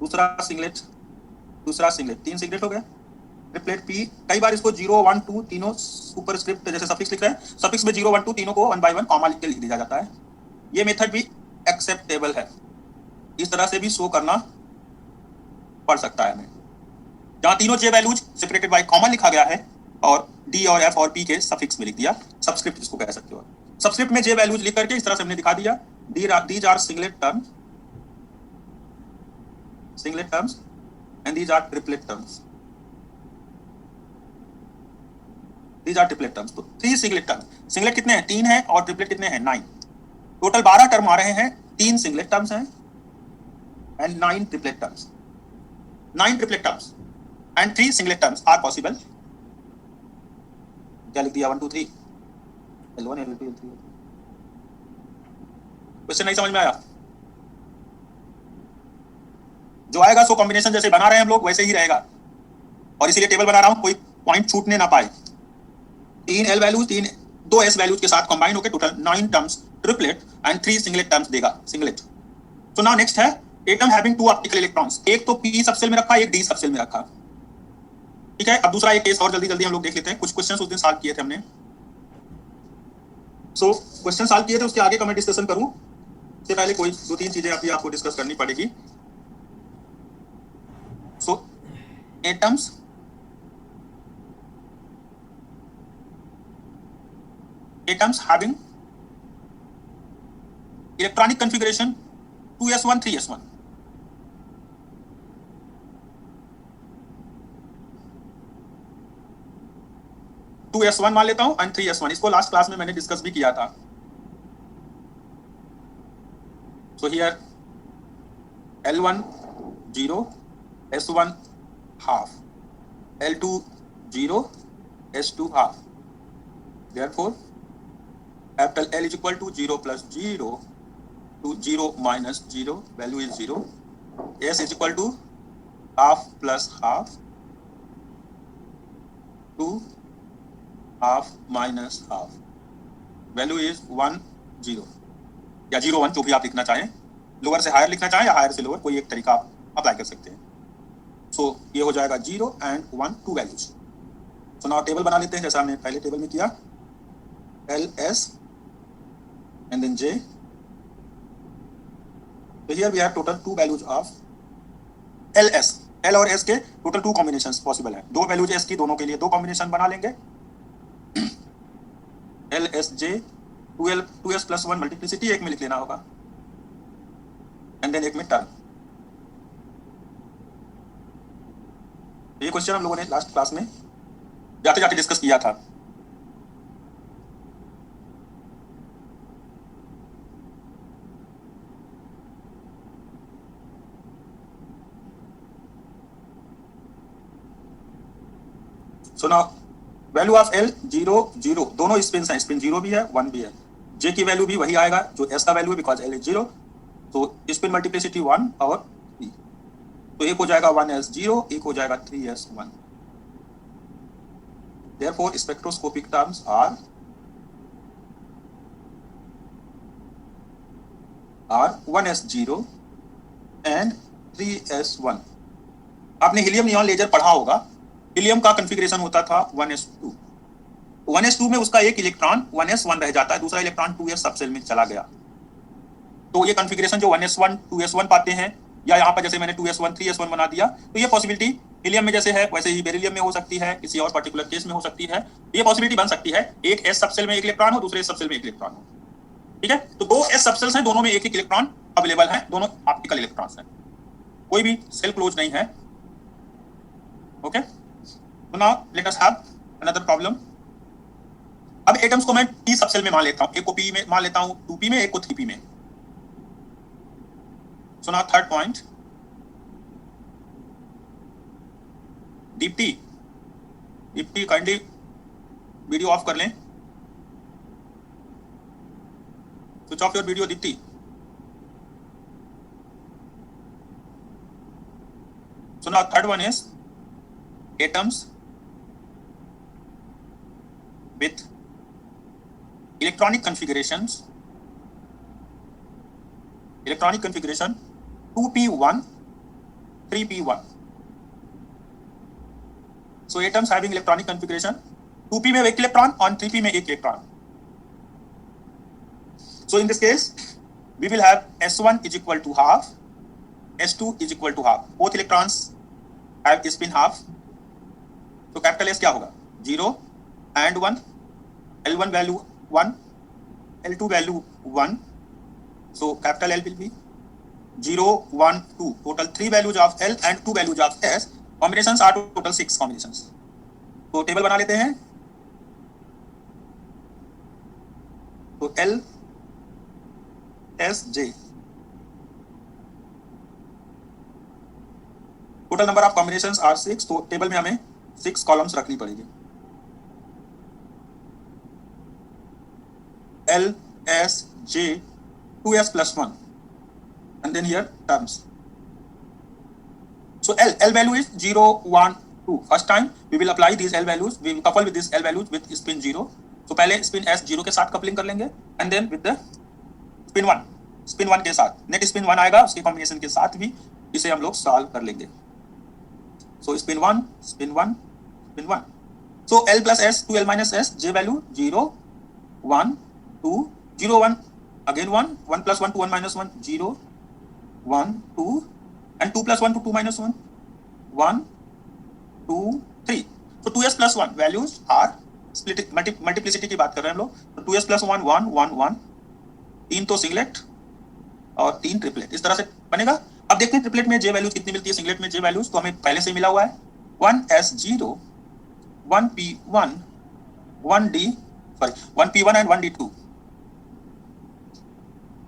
दूसरा सिंगलेट, दूसरा सिंगलेट, 3 सिंगलेट हो गए। ट्रिपलेट पी, कई बार इसको 0 1 2 तीनों सुपरस्क्रिप्ट जैसे सफिक्स लिख रहे हैं, सफिक्स में 0 1 2 तीनों को 1 बाय 1 कॉमा लिख के लिख दिया जाता है। ये मेथड भी एक्सेप्टेबल है, इस तरह से भी शो करना पड़ सकता है हमें, जहां तीनों जे वैल्यूज सेपरेटेड बाय कॉमा लिखा गया है और डी और एफ और पी के सफिक्स में लिख दिया, सबस्क्रिप्ट इसको कह सकते हो। सबस्क्रिप्ट में जे वैल्यूज लिख करके इस तरह से हमने दिखा दिया, these are singlet terms and these are triplet terms, these are triplet terms। तो 3 सिंगलेट टर्म, सिंगलेट कितने हैं 3 हैं और ट्रिपलेट कितने हैं 9, टोटल 12 टर्म आ रहे हैं, 3 सिंगलेट टर्म्स हैं and 9 triplet terms, 9 triplet terms and 3 singlet terms are possible. क्या लिख दिया 1 2 3 L1 L2 L3। क्वेश्चन नहीं समझ में आया? जो आएगा सो कॉम्बिनेशन जैसे बना रहे हैं हम लोग वैसे ही रहेगा, और इसीलिए टेबल बना रहा हूं कोई पॉइंट छूटने ना पाए। 3 L वैल्यूज 2 S वैल्यूज के साथ कंबाइन होकर total 9 terms triplet and 3 singlet terms देगा, सिंगलेट। सो नाउ नेक्स्ट है एटम हैविंग 2 ऑप्टिकल इलेक्ट्रॉन्स, एक तो P सबसेल में रखा, एक D सबसेल में रखा, ठीक है। अब दूसरा एक केस और जल्दी हम लोग देख लेते हैं, कुछ क्वेश्चंस उस दिन सॉल्व किए थे हमने। सो क्वेश्चन सॉल्व किए थे, उसके आगे का मैं डिस्कशन करूं से पहले कोई 2-3 चीजें अभी आपको डिस्कस करनी पड़ेगी। So atoms having electronic configuration 2s1 3s1, two S one मान लेता हूं एंड 3s1, इसको लास्ट क्लास में मैंने डिस्कस भी किया था। So here L1 0 S1 half, L2 0 S2 half, therefore capital L is equal to 0 plus 0 to 0 minus 0, value is 0, S is equal to half plus half to half minus half, value is 1 0 या 0 1, जो भी आप लिखना चाहें, lower से higher लिखना चाहें या हायर से लोअर, कोई एक तरीका आप अप्लाई कर सकते हैं। सो ये हो जाएगा 0 and 1 2 values. So now table बना लेते हैं जैसा हमने पहले टेबल में किया, L S and then J। So here we have total 2 values of L S, L और S के टोटल 2 कॉम्बिनेशंस पॉसिबल है, 2 वैल्यूज S की, दोनों के लिए 2 कॉम्बिनेशन बना लेंगे। L S J 2S plus 1 multiplicity एक में लिख लेना होगा एंड देन एक में टर्म। ये क्वेश्चन हम लोगों ने लास्ट क्लास में जाते जाते डिस्कस किया था। So now value of L 0 0, दोनों स्पिन हैं, स्पिन 0 भी है 1 भी है, J की वैल्यू भी वही आएगा जो S का वैल्यू है बिकॉज L इज 0, तो स्पिन मल्टीप्लिसिटी 1 और 3, तो एक हो जाएगा 1s0, एक हो जाएगा 3s1। Therefore spectroscopic terms are 1s0 and 3s1। आपने हीलियम नियॉन लेजर पढ़ा होगा, हीलियम का कॉन्फ़िगरेशन होता था 1s2, 1s2 में उसका एक इलेक्ट्रॉन 1s1 रह जाता है, दूसरा इलेक्ट्रॉन 2s सबसेल में चला गया। तो ये कॉन्फ़िगरेशन जो 1s1 2s1 पाते हैं, या यहाँ पर जैसे मैंने 2s1 3s1 बना दिया, तो ये पॉसिबिलिटी हीलियम में जैसे है वैसे ही बेरिलियम में हो सकती है, किसी और पर्टिकुलर केस में हो सकती है। ये पॉसिबिलिटी बन सकती है एक s सबसेल में एक इलेक्ट्रॉन हो, दूसरे s सबसेल में एक इलेक्ट्रॉन हो, ठीक है। तो 2 s सबसेल्स हैं, दोनों में एक एक इलेक्ट्रॉन अवेलेबल है, दोनों ऑप्टिकल इलेक्ट्रॉन्स हैं, कोई भी सेल क्लोज नहीं है। ओके, तो now let us have another problem. अब एटम्स को मैं p सबसेल में मान लेता हूं, एक को p में मान लेता हूं 2p में, एक को 3p में। So now third point, Deepti kindly video of कर लें, switch off your video Deepti. So now third one is atoms with electronic electronic configuration 2p1 3p1. So atoms having electronic configuration 2p में एक electron और 3p में एक electron. So in this case we will have s1 is equal to half, s2 is equal to half. Both electrons have spin half. So capital S क्या होगा? 0 and 1. L1 value 1, L2 value 1. So capital L will be 0, 1, 2. Total 3 values of L and 2 values of S. Combinations are total 6 combinations. तो table बना लेते हैं. तो L S J total number of combinations are 6. तो table में हमें 6 columns रखनी पड़ेगी. L S J 2S plus 1 and then here terms. So L value is 0, 1, 2. First time we will apply these L values. We will couple with these L values with spin 0. So पहले spin S 0 के साथ coupling कर लेंगे and then with the spin 1 के साथ net spin 1 आएगा उसके combination के साथ भी इसे हम लोग सॉल्व कर लेंगे. So spin 1 spin 1 spin 1. So L plus S 2L minus S J value 0, 1, 2, 0, 1, again 1, 1 plus 1 to 1 minus 1, 0, 1, 2, and 2 plus 1 to 2 minus 1, 1, 2, 3. So 2s plus 1 values are split multiplicity की बात कर रहे हैं हम लोग. तो 2s plus 1 1 1 1. 3 तो सिंगलेट और 3 ट्रिपलेट. इस तरह से बनेगा. अब देखते हैं ट्रिपलेट में जे वैल्यूज कितनी मिलती है. सिंगलेट में जे वैल्यूज तो हमें पहले से मिला हुआ है 1s0, 1p1, 1p1 and 1d2.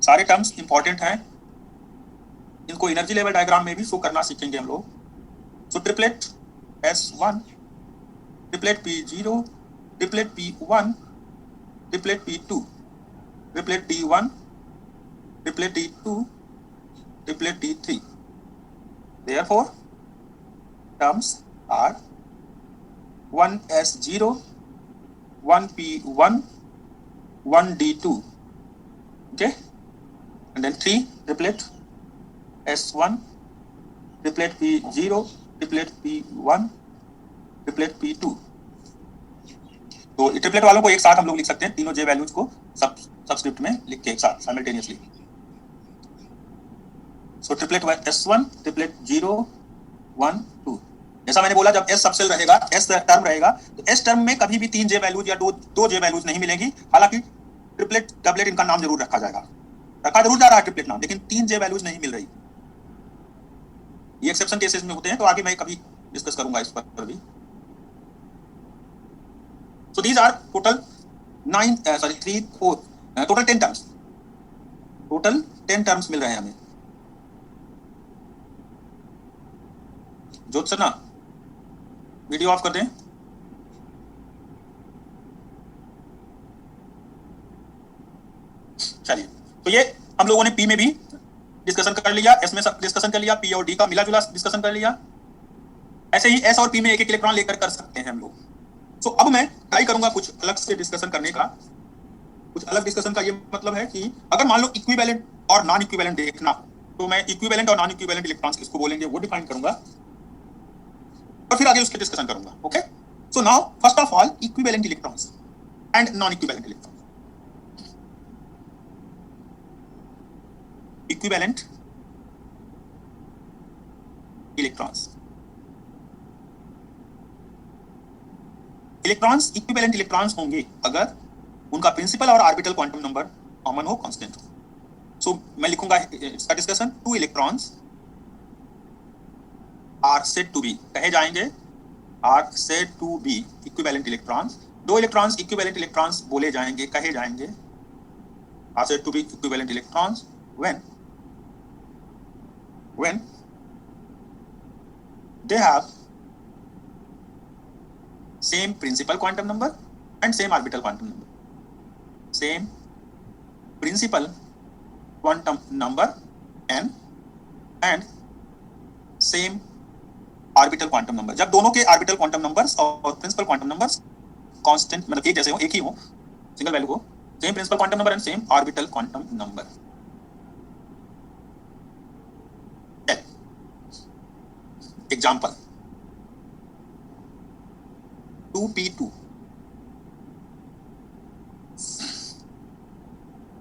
सारे टर्म्स इंपॉर्टेंट हैं. इनको एनर्जी लेवल डायग्राम में भी शो करना सीखेंगे हम लोग. So triplet S1, triplet P0, triplet P1, triplet P2, triplet D1, triplet D2, triplet D3. Therefore, terms are 1s0, 1p1, 1d2. Okay, and then 3 triplet S1, triplet P0, triplet P1, triplet P2. तो triplet वालों को एक साथ हम लोग लिख सकते हैं. तीनों जे वैल्यूज को सबस्क्रिप्ट में लिख के एक साथ साइमल्टेनियसली. सो ट्रिपलेट S1, ट्रिपलेट 0, 1, 2. जैसा मैंने बोला जब S सबसेल रहेगा, S टर्म रहेगा, तो S टर्म में कभी भी 3 जे वैल्यूज या दो जे वैल्यूज नहीं मिलेंगी. हालांकि ट्रिपलेट डबलेट इनका नाम जरूर रखा जाएगा. रखा जरूर जा रहा है ट्रिपलेट नाम, लेकिन 3 जे वैल्यूज नहीं मिल रही. ये एक्सेप्शन केसेस में होते हैं. तो आगे मैं कभी डिस्कस करूंगा इस पर भी. So these are total 10 terms. Total 10 terms मिल रहे हैं हमें. ज्योत्सना वीडियो ऑफ कर दें. चलिए, तो ये हम लोगों ने पी में भी डिस्कशन कर लिया, एस में डिस्कशन कर लिया, पी और डी का मिला जुला डिस्कशन कर लिया. ऐसे ही एस और पी में एक एक इलेक्ट्रॉन लेकर कर सकते हैं हम लोग. सो अब मैं ट्राई करूंगा कुछ अलग से डिस्कशन करने का. कुछ अलग डिस्कशन का ये मतलब है कि अगर मान लो इक्विवेलेंट और नॉन इक्विवेलेंट देखना, तो मैं इक्विवेलेंट और नॉन इक्विवेलेंट इलेक्ट्रॉन्स किसको बोलेंगे वो डिफाइन करूंगा और फिर आगे उसके डिस्कशन करूंगा. Okay, so now first of all equivalent electrons and non equivalent electrons. Equivalent electrons. Electrons equivalent electrons होंगे अगर उनका प्रिंसिपल और ऑर्बिटल क्वांटम नंबर कॉमन हो, कांस्टेंट हो. सो मैं लिखूंगा इसका discussion. 2 electrons are said to be, कहे जाएंगे are said to be equivalent electrons. 2 electrons equivalent electrons बोले जाएंगे, कहे जाएंगे are said to be equivalent electrons when they have same principal quantum number and same orbital quantum number. Same principal quantum number n and same orbital quantum number. जब दोनों के orbital quantum numbers और principal quantum numbers constant मतलब एक जैसे हो, एक ही हो, सिंगल वैल्यू हो, same principal quantum number and same orbital quantum number. Example 2p2,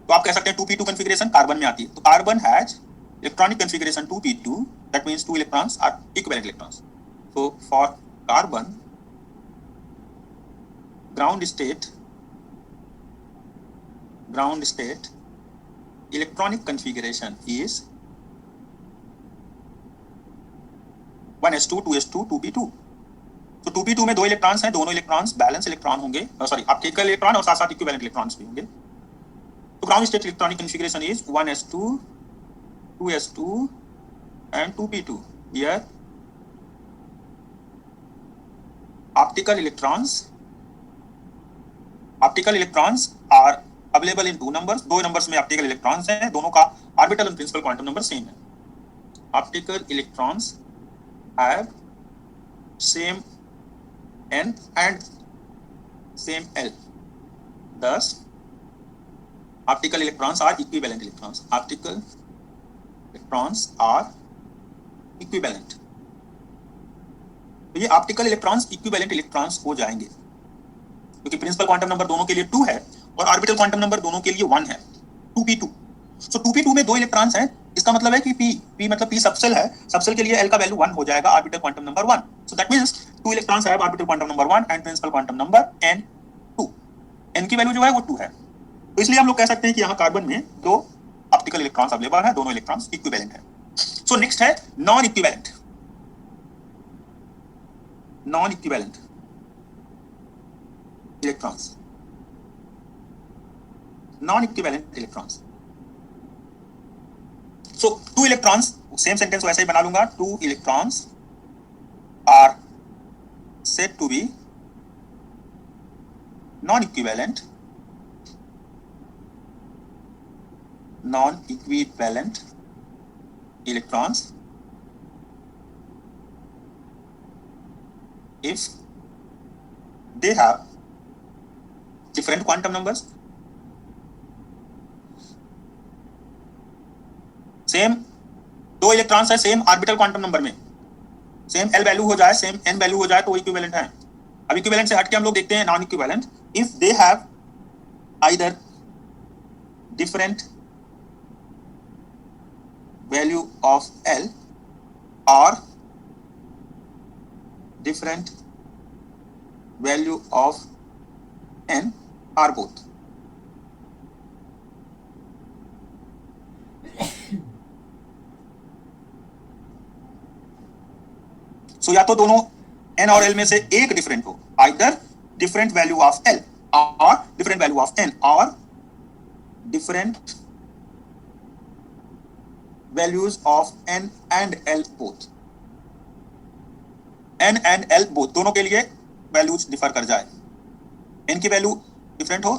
तो आप कह सकते हैं 2p2 कॉन्फ़िगरेशन कार्बन में आती है, तो carbon has electronic configuration 2p2, that means 2 electrons are equivalent electrons. So for carbon, ground state electronic configuration is 1s2 2s2 2p2. तो 2p2 में 2 इलेक्ट्रॉन्स हैं, दोनों इलेक्ट्रॉन्स बैलेंस इलेक्ट्रॉन होंगे, सॉरी ऑप्टिकल इलेक्ट्रॉन और साथ साथ इक्विवेलेंट इलेक्ट्रॉन्स भी होंगे. तो ground state electronic configuration is 1s2 2s2 and 2p2. Here optical electrons are available in 2 numbers. 2 numbers में optical electrons हैं, दोनों का orbital and principal quantum number same है. Optical electrons have same n and same l. Thus, optical electrons are equivalent electrons. Optical electrons are equivalent. तो ये optical electrons equivalent electrons हो जाएंगे, क्योंकि प्रिंसिपल क्वांटम नंबर दोनों के लिए 2 है और ऑर्बिटल क्वांटम नंबर दोनों के लिए 1 है, 2p2. सो 2p2 में 2 इलेक्ट्रॉन्स हैं, इसका मतलब है कि p मतलब p सबसेल है, सबसेल के लिए l का वैल्यू 1 हो जाएगा, orbital quantum number 1. So that means 2 electrons have orbital quantum number 1 and principal quantum number n2. n की वैल्यू जो है वो 2 है, तो इसलिए हम लोग कह सकते हैं कि यहाँ कार्बन में 2 ऑप्टिकल इलेक्ट्रॉन्स अवेलेबल है, दोनों इलेक्ट्रॉन्स इक्विवेलेंट है. सो नेक्स्ट है non equivalent electrons. Non-equivalent electrons. So 2 electrons, same sentence वैसे ही बना लूंगा. 2 electrons are said to be non-equivalent electrons if they have different quantum numbers. Same 2 electrons है, same orbital quantum number में, same l value हो जाए, same n value हो जाए तो वो इक्विवेलेंट है. अब इक्विवेलेंट से हटके हम लोग देखते हैं non equivalent. If they have either different value of l और different value of n or both. So या तो दोनों n और l में से एक डिफरेंट हो, either different value of l or different value of n or different values of n and l both. n and l both दोनों के लिए वैल्यूज डिफर कर जाए, n की वैल्यू डिफरेंट हो,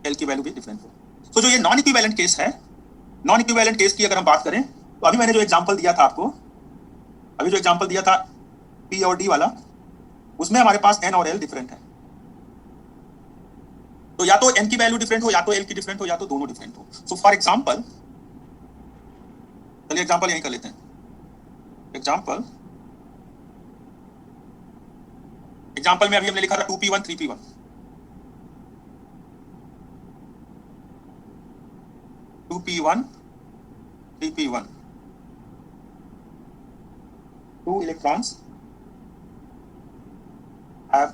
l की वैल्यू भी डिफरेंट हो. तो जो ये नॉन इक्विवेलेंट केस है, नॉन इक्विवेलेंट केस की अगर हम बात करें तो अभी मैंने जो एग्जांपल दिया था आपको, अभी जो एग्जांपल दिया था p और d वाला, उसमें हमारे पास n और l डिफरेंट है. तो या तो n की वैल्यू डिफरेंट हो, या तो l की डिफरेंट हो, या तो दोनों डिफरेंट हो. सो फॉर एग्जांपल, चलिए एग्जांपल यहीं कर लेते हैं. एग्जांपल में अभी हमने लिखा था 2p1 3p1. 2p1 3p1. 2 electrons have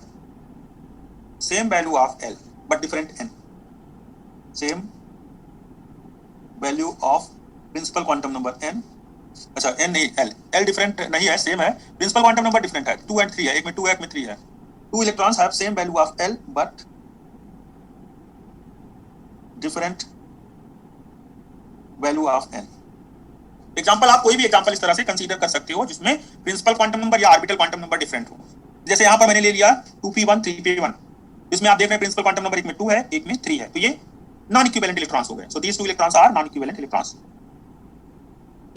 same value of L but different n. Same value of principal quantum number n. अच्छा n नहीं l डिफरेंट नहीं है, सेम है. प्रिंसिपल क्वांटम नंबर डिफरेंट है, 2 and 3 है, एक में 2 है, एक में 3 है. 2 electrons have same value of L but different value of n. Example आप कोई भी एग्जांपल इस तरह से कंसीडर कर सकते हो जिसमें प्रिंसिपल क्वांटम नंबर या ऑर्बिटल क्वांटम नंबर डिफरेंट हो. जैसे यहाँ पर मैंने ले लिया 2p1 3p1, इसमें आप देख रहे हैं प्रिंसिपल क्वांटम नंबर एक में 2 है, एक में 3 है, तो ये नॉन इक्विवेलेंट इलेक्ट्रॉन्स हो गए. So these 2 electrons are non equivalent electrons.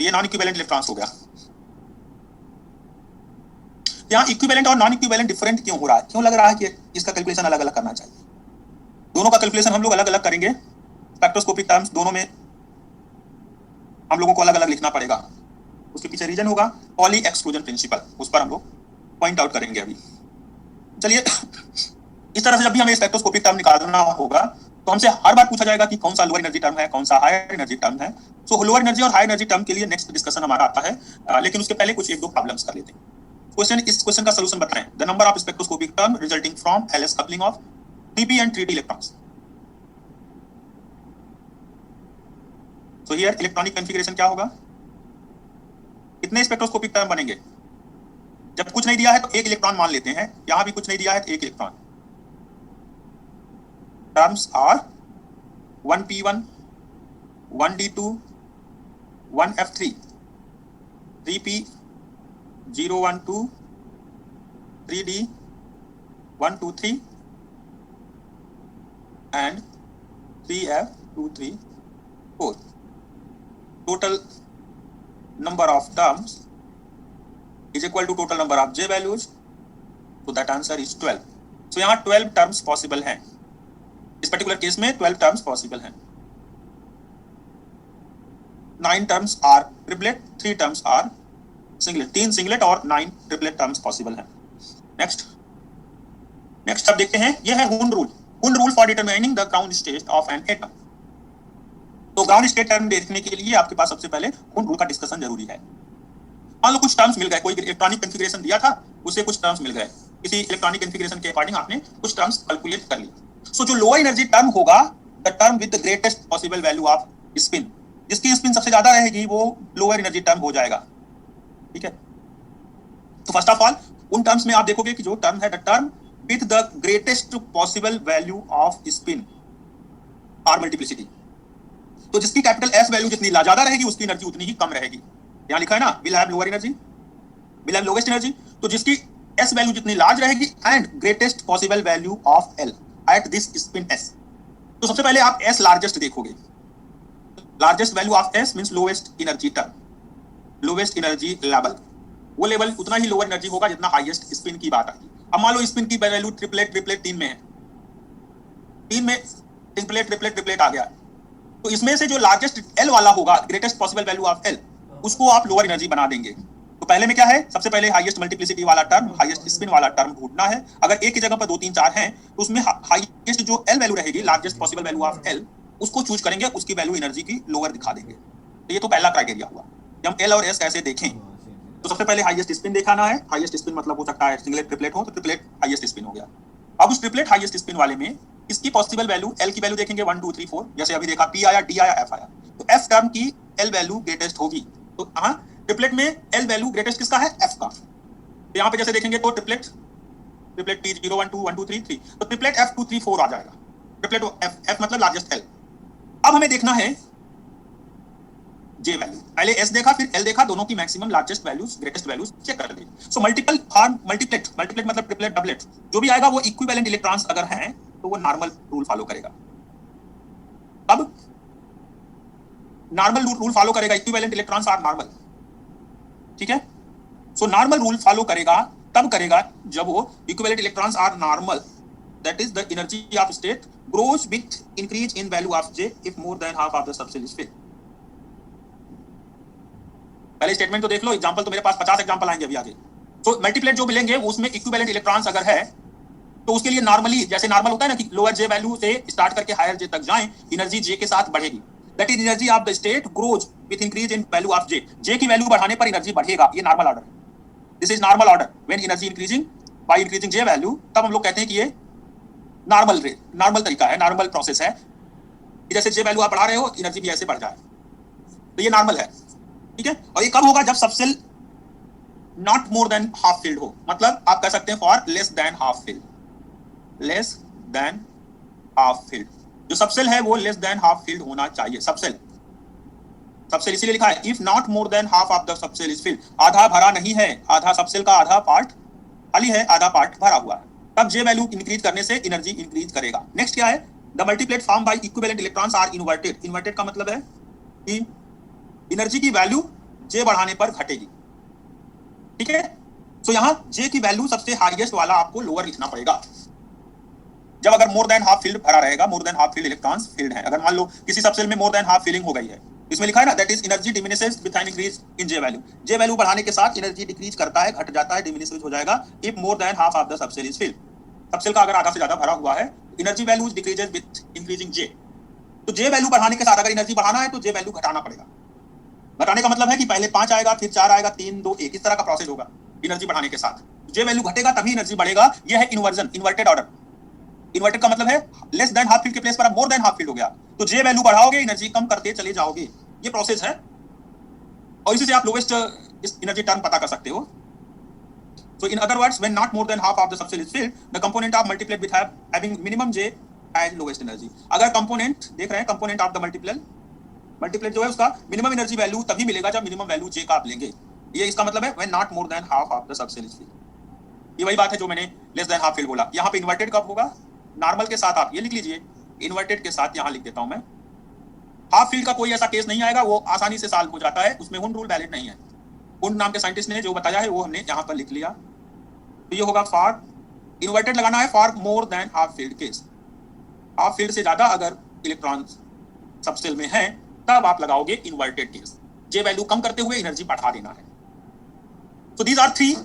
ये नॉन इक्विवेलेंट इलेक्ट्रॉन्स हो गया. यहाँ इक्विवेलेंट और नॉन इक्विवेलेंट डिफरेंट क्यों हो रहा है, क्यों लग रहा है कि इसका कैलकुलेशन अलग अलग करना चाहिए? दोनों का कैलकुलेशन हम लोग अलग अलग करेंगे, स्पेक्ट्रोस्कोपिक टर्म्स दोनों में हम लोगों को अलग अलग लिखना पड़ेगा. उसके पीछे रीजन होगा पॉली एक्सक्लूजन प्रिंसिपल, उस पर हम लोग पॉइंट आउट करेंगे अभी। चलिए इस तरह से जब भी हमें स्पेक्ट्रोस्कोपिक टर्म निकालना होगा तो हमसे हर बार पूछा जाएगा कि कौन सा लोअर एनर्जी टर्म है, कौन सा हायर एनर्जी टर्म है। सो लोअर एनर्जी और हाई एनर्जी टर्म के लिए नेक्स्ट डिस्कशन हमारा आता है, लेकिन उसके पहले कुछ एक दो प्रॉब्लम्स कर लेते हैं। इस क्वेश्चन का सोल्यूशन बताएं। The number of spectroscopic term resulting from LS coupling of 3p and 3d electrons. So here electronic configuration क्या होगा, कितने स्पेक्ट्रोस्कोपिक टर्म बनेंगे। जब कुछ नहीं दिया है तो एक इलेक्ट्रॉन मान लेते हैं, यहां भी कुछ नहीं दिया है तो एक electron. Terms are 1p1, 1d2, 1f3, 3p012, 3d 123 and 3f234. Total number of terms is equal to total number of J values, so that answer is 12. So यहाँ 12 terms possible हैं, इस पर्टिकुलर केस में 12 terms possible हैं। 9 terms are triplet, 3 terms are singlet, 3 singlet और 9 triplet terms possible हैं। Next अब देखते हैं, यह है हुन rule for determining the ground state of an atom. तो ग्राउंड स्टेट टर्म देखने के लिए आपके पास सबसे पहले हुन रूल का डिस्कशन जरूरी है। मान लो कुछ टर्म्स मिल गए, कोई इलेक्ट्रॉनिक कॉन्फ़िगरेशन दिया था, उससे कुछ टर्म्स मिल गए, किसी इलेक्ट्रॉनिक कॉन्फ़िगरेशन के अकॉर्डिंग आपने कुछ टर्म्स कैलकुलेट कर ली। सो जो लोअर एनर्जी टर्म होगा, the term with the greatest possible value of spin, जिसकी स्पिन सबसे ज्यादा रहेगी वो लोअर एनर्जी टर्म हो जाएगा। ठीक है, तो फर्स्ट ऑफ ऑल उन टर्म्स में आप देखोगे कि जो टर्म है the term with the greatest possible value of spin or multiplicity, तो जिसकी कैपिटल एस वैल्यू जितनी ज्यादा रहेगी उसकी एनर्जी उतनी ही कम रहेगी। यहाँ लिखा है ना, will have lower energy, will have lowest energy, तो जिसकी एस वैल्यू जितनी लार्ज रहेगी and greatest possible value of L at this spin S. तो सबसे पहले आप एस लार्जेस्ट देखोगे, largest value of S means lowest energy term, lowest energy level, वो लेवल उतना ही लोअर एनर्जी होगा जितना हाईएस्ट स्पिन की बात आएगी। अब मान लो स्पिन की वैल्यू ट्रिपलेट 3 में है, 3 में ट्रिपलेट आ गया, तो इसमें से जो लार्जेस्ट एल वाला होगा, greatest possible value of L, उसको आप लोअर एनर्जी बना देंगे। तो पहले में क्या है, सबसे पहले हाईएस्ट मल्टीप्लिसिटी वाला टर्म, हाईएस्ट स्पिन वाला टर्म ढूंढना है। अगर एक की जगह पर 2 3 4 हैं तो उसमें हाईएस्ट जो एल वैल्यू रहेगी, largest possible value of L, उसको चूज करेंगे, उसकी वैल्यू एनर्जी की लोअर दिखा देंगे। तो ये तो पहला क्राइटेरिया हुआ। जब हम एल और एस कैसे देखें, तो सबसे पहले हाईएस्ट स्पिन दिखाना है। हाईएस्ट स्पिन मतलब हो सकता है सिंगलेट ट्रिपलेट हो, तो ट्रिपलेट हाईएस्ट स्पिन हो गया। अब उस ट्रिपलेट हाईएस्ट स्पिन वाले में इसकी पॉसिबल वैल्यू, एल की वैल्यू देखेंगे 1 2 3 4, जैसे अभी देखा पी आया, डी आया, एफ आया, तो एफ टर्म की एल वैल्यू ग्रेटेस्ट होगी। तो हाँ, ट्रिपलेट में एल वैल्यू ग्रेटेस्ट किसका है, एफ का। तो यहाँ पे जैसे देखेंगे तो ट्रिपलेट टी 0 1 2 1 2 3 3, तो ट्रिपलेट एफ 2 3 4 आ जाएगा। ट्रिपलेट एफ मतलब लार्जेस्ट एल। अब हमें देखना है जे वैल्यू, पहले एस देखा फिर एल देखा, दोनों की maximum largest values greatest values check कर ली। सो मल्टीपल और मल्टीप्लेट मतलब ट्रिपलेट डबलेट, जो भी आएगा वो इक्विवेलेंट इलेक्ट्रॉन्स अगर हैं तो वो नॉर्मल रूल फॉलो करेगा। अब नॉर्मल रूल फॉलो करेगा, इक्विवेलेंट इलेक्ट्रॉन्स आर नॉर्मल। ठीक है, सो नॉर्मल रूल फॉलो करेगा तब करेगा जब वो equivalent electrons are normal, that is the energy of state grows with increase in value of J if more than half of the subshell is filled. पहले statement तो देख लो, example तो मेरे पास 50 एग्जांपल आएंगे अभी आगे। तो मल्टीप्लेट जो मिलेंगे उसमें इक्विवेलेंट इलेक्ट्रॉन्स अगर है तो उसके लिए नॉर्मली, जैसे नॉर्मल होता है ना कि लोअर जे वैल्यू से स्टार्ट करके हायर जे तक जाएं, एनर्जी जे के साथ बढ़ेगी। That is energy of the state grows with increase in value of J, J की वैल्यू बढ़ाने पर एनर्जी बढ़ेगा, ये normal order. This is normal order when energy increasing by increasing J value, तब हम लोग कहते हैं कि ये नॉर्मल तरीका है, नॉर्मल प्रोसेस है। जैसे जे वैल्यू आप बढ़ा रहे हो, एनर्जी भी ऐसे बढ़ जाए, तो ये नॉर्मल है। ठीक है, और ये कब होगा, जब subshell not more than half filled हो, मतलब आप कह सकते हैं for less than half filled, less than half filled. जो सबसेल है वो लेस देन हाफ फिल्ड होना चाहिए। सबसेल इसीलिए लिखा है if not more than half of the subshell is field, आधा भरा नहीं है, आधा सबसेल का आधा पार्ट खाली है, आधा पार्ट भरा हुआ है, तब जे वैल्यू इंक्रीज करने से एनर्जी इंक्रीज करेगा। नेक्स्ट क्या है, the multiplet form by equivalent electrons are inverted. Inverted का मतलब है कि एनर्जी की वैल्यू जे बढ़ाने पर घटेगी। ठीक है, सो यहां जे की वैल्यू सबसे हाईएस्ट वाला आपको लोअर लिखना पड़ेगा। जब अगर मोर देन हाफ फील्ड भरा रहेगा, मोर than half field electrons field है, अगर मान लो किसी सबसेल में मोर देन हाफ फीलिंग हो गई है, इसमें लिखा है ना, that is energy diminishes with an increase in J value. J value बढ़ाने के साथ एनर्जी डिक्रीज करता है, घट जाता है, डिमिनिश हो जाएगा if more than half of the subshell is filled. Subshell का अगर आधा से ज्यादा भरा हुआ है, energy value decreases with increasing J. तो जे वैल्यू बढ़ाने के साथ अगर एनर्जी बढ़ाना है तो जे वैल्यू घटाना पड़ेगा। घटाने का मतलब है कि पहले 5 आएगा, फिर 4 आएगा, 3 2 1, इस तरह का प्रोसेस होगा एनर्जी बढ़ाने के साथ। जे वैल्यू घटेगा तभी एनर्जी बढ़ेगा। यह है इन्वर्जन, इन्वर्टेड ऑर्डर। इन्वर्टेड का मतलब है लेस देन हाफ फील्ड के प्लेस पर मोर देन हाफ फील्ड हो गया, तो जे वैल्यू बढ़ाओगे, एनर्जी कम करते चले जाओगे। ये प्रोसेस है और इसी से आप लोवेस्ट एनर्जी टर्म पता कर सकते हो। So in other words, when not more than half of the subcell is filled, the component of multiplet with having minimum J as lowest energy. अगर component देख रहे हैं, component of the multiplet जो है उसका मिनिमम एनर्जी वैल्यू तभी मिलेगा जब मिनिमम वैल्यू J का आप लेंगे। ये इसका मतलब है when not more than half of the subcell is filled। ये वही बात है जो मैंने less than half filled बोला। यहाँ पे इन्वर्टेड कब होगा? नॉर्मल के साथ आप ये लिख लीजिए, इन्वर्टेड के साथ यहाँ लिख देता हूँ मैं। हाफ फील्ड का कोई ऐसा केस नहीं आएगा, वो आसानी से सॉल्व हो जाता है, उसमें हुन रूल वैलिड नहीं है। हुन नाम के साइंटिस्ट ने जो बताया है वो हमने यहाँ पर लिख लिया। तो ये होगा फॉर इन्वर्टेड लगाना है for more than half filled case. Half field से ज्यादा अगर इलेक्ट्रॉन सबसेल में है तब आप लगाओगे इन्वर्टेड केस। जे वैल्यू कम करते हुए एनर्जी बढ़ा देना है। So these are 3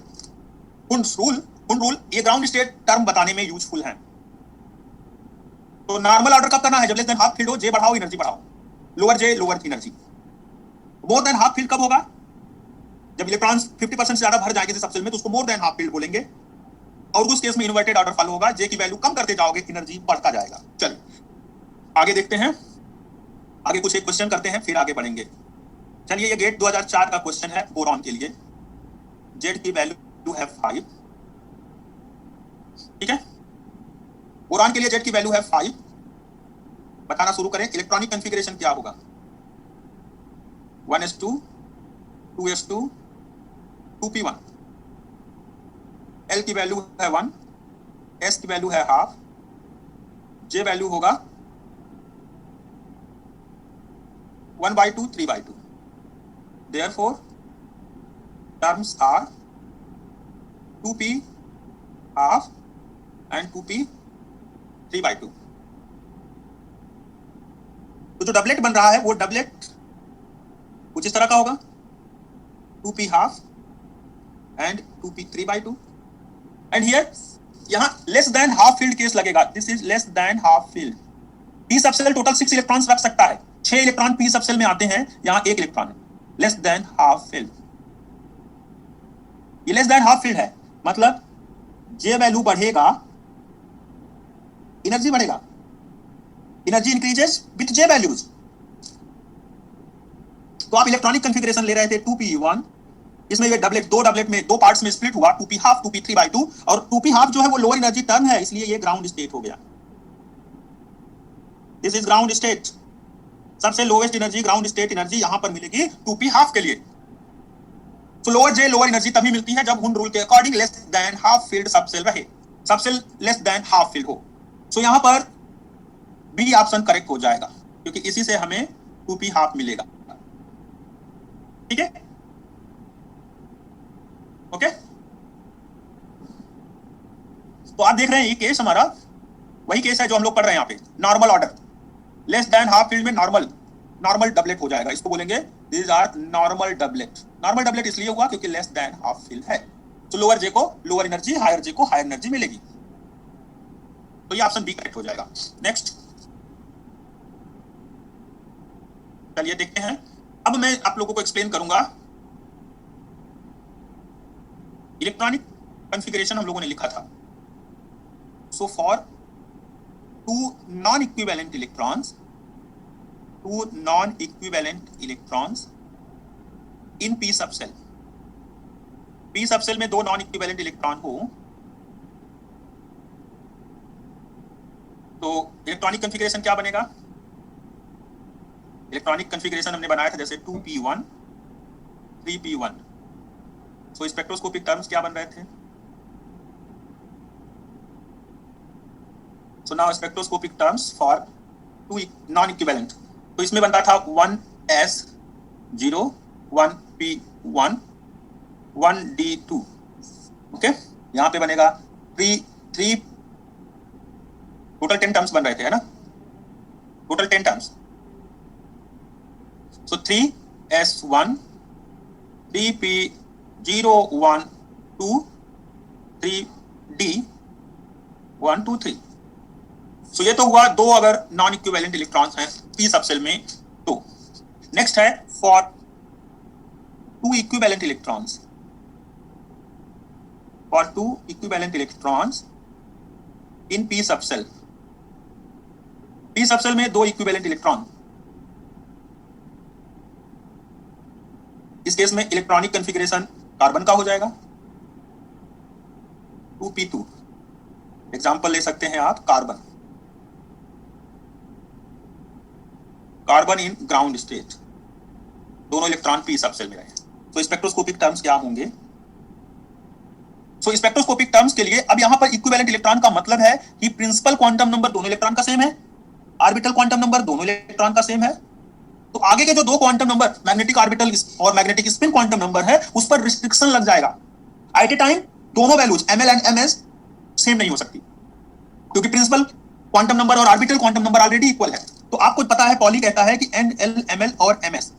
Hund's rule. Hund rule ये ग्राउंड स्टेट टर्म बताने में यूजफुल है। तो नॉर्मल ऑर्डर कब करना है? जब लेस देन हाफ फील्ड हो, जे बढ़ाओ एनर्जी बढ़ाओ, lower J lower energy. More than half filled कब होगा? जब इलेक्ट्रॉन्स 50% से ज्यादा भर जाएंगे सबसेल में तो उसको मोर देन हाफ फील्ड बोलेंगे, और उस केस में इन्वर्टेड ऑर्डर फॉलो होगा। जे की वैल्यू कम करते जाओगे, एनर्जी बढ़ता जाएगा। चलिए आगे देखते हैं, आगे कुछ एक क्वेश्चन करते हैं फिर आगे बढ़ेंगे। चलिए ये गेट 2004 का क्वेश्चन है बोरॉन के लिए। जेड की वैल्यू है 5, ठीक है। बोरॉन के लिए जेड की वैल्यू है 5। बताना शुरू करें, इलेक्ट्रॉनिक कॉन्फ़िगरेशन क्या होगा? 1s2 2s2 2p1। L की वैल्यू है 1, S की वैल्यू है हाफ, J वैल्यू होगा 1/2 3/2। Therefore terms are 2p half and 2p 3/2। तो जो डबलेट बन रहा है वो डबलेट कुछ इस तरह का होगा, 2p half and 2p 3/2। And here यहाँ less than half filled case लगेगा। This is less than half filled. P subshell total 6 electrons रख सकता है, 6 इलेक्ट्रॉन पी सबसेल में आते हैं, यहाँ 1 इलेक्ट्रॉन है। लेस देन हाफ फील्ड, ये लेस देन हाफ फील्ड है, मतलब जे वैल्यू बढ़ेगा, एनर्जी बढ़ेगा, energy increases with J values. तो आप इलेक्ट्रॉनिक कॉन्फ़िगरेशन ले रहे थे 2p1, इसमें ये डबलेट 2 डबलेट में 2 पार्ट्स में स्प्लिट हुआ, 2p हाफ 2p 3/2, और 2p हाफ जो है वो लोअर एनर्जी टर्म है, इसलिए ये ग्राउंड स्टेट हो गया। This is ground state. सबसे lowest energy ground state energy यहां पर मिलेगी 2p हाफ के लिए। तो लोअर जे लोअर एनर्जी तभी मिलती है जब हुन रूल के according less than half filled subshell रहे, subshell less than half filled हो। सो यहां पर बी ऑप्शन करेक्ट हो जाएगा क्योंकि इसी से हमें 2p हाफ मिलेगा, ठीक है। ओके, तो आप देख रहे हैं ये केस हमारा वही केस है जो हम लोग पढ़ रहे हैं यहाँ पे। Normal order less than half filled में नॉर्मल डबलेट हो जाएगा, इसको बोलेंगे this are normal doublet. Normal doublet इसलिए हुआ क्योंकि लेस देन हाफ फील्ड है, तो लोअर जे को लोअर एनर्जी, हायर जे को हायर एनर्जी मिलेगी। तो ये ऑप्शन बी करेक्ट हो जाएगा। नेक्स्ट चलिए देखते हैं। अब मैं आप लोगों को एक्सप्लेन करूंगा इलेक्ट्रॉनिक कॉन्फ़िगरेशन हम लोगों ने लिखा था। So for 2 non equivalent electrons in P subshell, P subshell में 2 नॉन इक्विवेलेंट इलेक्ट्रॉन हो तो इलेक्ट्रॉनिक कॉन्फ़िगरेशन क्या बनेगा? इलेक्ट्रॉनिक कॉन्फ़िगरेशन हमने बनाया था जैसे 2p1 3p1। सो स्पेक्ट्रोस्कोपिक टर्म्स क्या बन रहे थे? So now spectroscopic terms for 2 non equivalent, तो इसमें बनता था 1s0 1p1 1d2। ओके, यहां पे बनेगा 3 टोटल 10 टर्म्स बन रहे थे, है ना, total 10 terms. So 3s1, 3p012, 3d123. सो ये तो हुआ दो अगर नॉन इक्विवेलेंट इलेक्ट्रॉन्स हैं पी सबसेल में तो। नेक्स्ट है for two equivalent electrons, for two equivalent electrons in P subshell. P subshell में दो इक्विवेलेंट इलेक्ट्रॉन, इस केस में इलेक्ट्रॉनिक कॉन्फ़िगरेशन कार्बन का हो जाएगा 2p2। एग्जांपल ले सकते हैं आप carbon, carbon in ground state, दोनों इलेक्ट्रॉन पी सबसेल में रहे। तो स्पेक्ट्रोस्कोपिक टर्म्स क्या होंगे? सो स्पेक्ट्रोस्कोपिक टर्म्स के लिए अब यहां पर इक्विवेलेंट इलेक्ट्रॉन का मतलब है कि प्रिंसिपल क्वांटम नंबर दोनों इलेक्ट्रॉन का सेम है, ऑर्बिटल क्वांटम नंबर दोनों इलेक्ट्रॉन का सेम है। तो आगे के जो दो क्वांटम नंबर मैग्नेटिक ऑर्बिटल और मैग्नेटिक स्पिन क्वांटम नंबर है उस पर रिस्ट्रिक्शन लग जाएगा। एट ए टाइम दोनों values ml and ms same नहीं हो सकती, क्योंकि प्रिंसिपल क्वांटम नंबर और orbital quantum number already equal है। तो आपको पता है पॉली कहता है कि nl ml और ms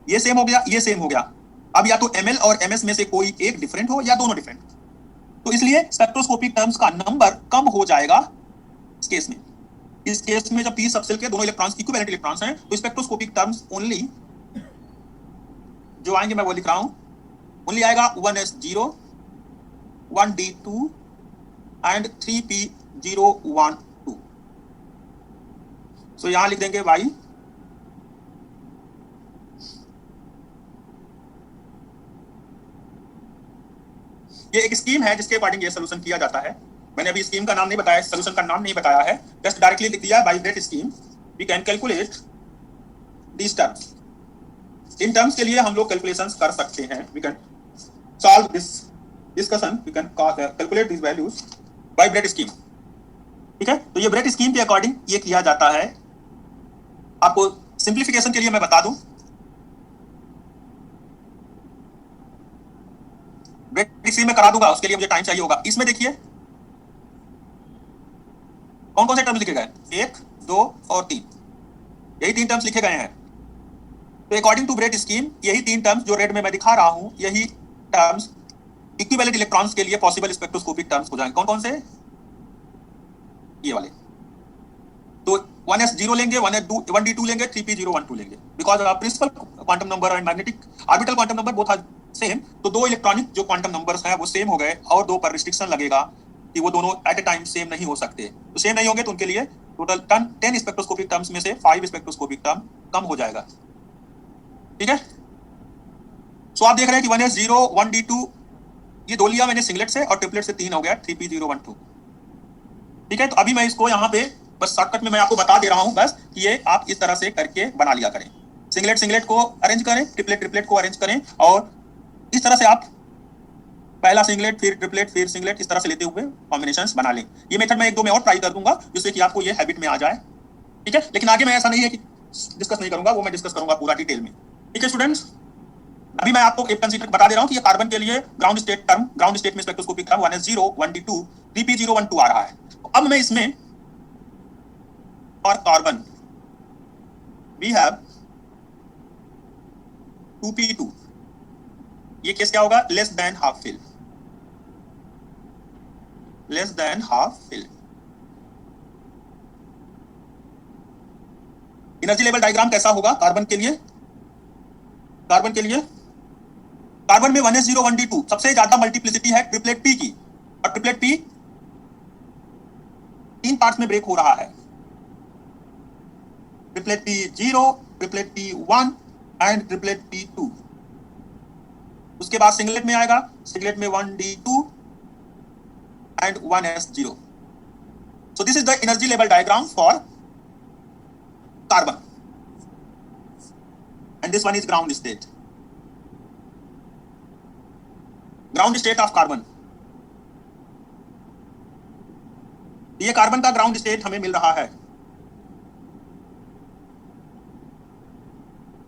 ये सेम हो गया, ये सेम हो गया। अब या तो ml और ms में से कोई एक डिफरेंट हो या दोनों डिफरेंट। तो इसलिए स्पेक्ट्रोस्कोपिक टर्म्स का नंबर कम हो जाएगा इस केस में। इस केस में जब पी सबसेल के दोनों इलेक्ट्रॉन्स इक्विवेलेंट इलेक्ट्रॉन्स हैं तो स्पेक्ट्रोस्कोपिक टर्म्स ओनली जो आएंगे मैं वो लिख रहा हूं, ओनली आएगा 1s0, 1d2 एंड 3p012। सो यहां लिख देंगे y ये एक स्कीम है जिसके अकॉर्डिंग ये सोल्यूशन किया जाता है। मैंने अभी स्कीम का नाम नहीं बताया, सोल्यूशन का नाम नहीं बताया है, जस्ट डायरेक्टली लिख दिया by that scheme we can calculate these terms. इन टर्म्स के लिए हम लोग कैलकुलेशंस कर सकते हैं, we can solve this discussion, we can calculate this values by Breit scheme. ठीक है, तो ये ब्रेट स्कीम के अकॉर्डिंग ये किया जाता है। आपको सिंप्लीफिकेशन के लिए मैं बता दूं, ब्रेट स्कीम में करा दूंगा, उसके लिए मुझे टाइम चाहिए होगा। इसमें देखिए कौन कौन से टर्म्स लिखे गए, 1, 2 और 3, यही 3 टर्म्स लिखे गए हैं। तो अकॉर्डिंग टू ब्रेट स्कीम यही 3 टर्म्स जो रेड में मैं दिखा रहा हूं, यही टर्म्स इक्विवेलेंट इलेक्ट्रॉन्स के लिए पॉसिबल स्पेक्ट्रोस्कोपिक टर्म्स हो जाएंगे। कौन कौन से? ये वाले। तो 1s0 लेंगे, 1d2 लेंगे, 3p012 लेंगे, because principal quantum number and magnetic orbital quantum number both are same. तो दो इलेक्ट्रॉनिक जो क्वांटम नंबर्स हैं वो सेम हो गए और दो पर रिस्ट्रिक्शन लगेगा कि वो दोनों एट ए टाइम सेम नहीं हो सकते। तो सेम नहीं होंगे तो उनके लिए टोटल 10 स्पेक्ट्रोस्कोपिक टर्म्स में से 5 स्पेक्ट्रोस्कोपिक टर्म कम हो जाएगा। ठीक है, सो आप देख रहे हैं कि 1s0, 1d2 ये दो लिया मैंने सिंगलेट से और ट्रिपलेट से 3 हो गया 3p012। ठीक है, तो अभी मैं इसको यहाँ पे बस शॉर्टकट में मैं आपको बता दे रहा हूँ बस कि ये आप इस तरह से करके बना लिया करें। सिंगलेट सिंगलेट को अरेंज करें, ट्रिपलेट ट्रिपलेट को अरेंज करें और इस तरह से आप पहला सिंगलेट फिर ट्रिपलेट फिर सिंगलेट इस तरह से लेते हुए कॉम्बिनेशंस बना लें। ये मेथड मैं 1-2 में और ट्राई कर दूंगा जिससे कि आपको ये हैबिट में आ जाए। ठीक है, लेकिन आगे मैं ऐसा नहीं है कि डिस्कस नहीं करूंगा, वो मैं डिस्कस करूंगा पूरा डिटेल में। ठीक है स्टूडेंट्स, अभी मैं आपको एक कंसीडर बता दे रहा हूं कि ये कार्बन के लिए ground state term, ground state में spectroscopic term 1s0, 1d2, 3p012 आ रहा है। तो अब मैं इसमें और कार्बन वी हैव 2p2, ये केस क्या होगा? Less than half fill, less than half fill. Energy level diagram कैसा होगा कार्बन के लिए? कार्बन के लिए, कार्बन में 1s0, 1d2 सबसे ज्यादा मल्टीप्लिसिटी है ट्रिपलेट p की, और ट्रिपलेट p 3 पार्ट्स में ब्रेक हो रहा है। Triplet p0, triplet p1 and triplet p2। उसके बाद सिंगलेट में आएगा, सिंगलेट में 1d2 and 1s0। So this is the energy level diagram for carbon and this one is ground state, ground state of carbon। ये carbon का ground state हमें मिल रहा है,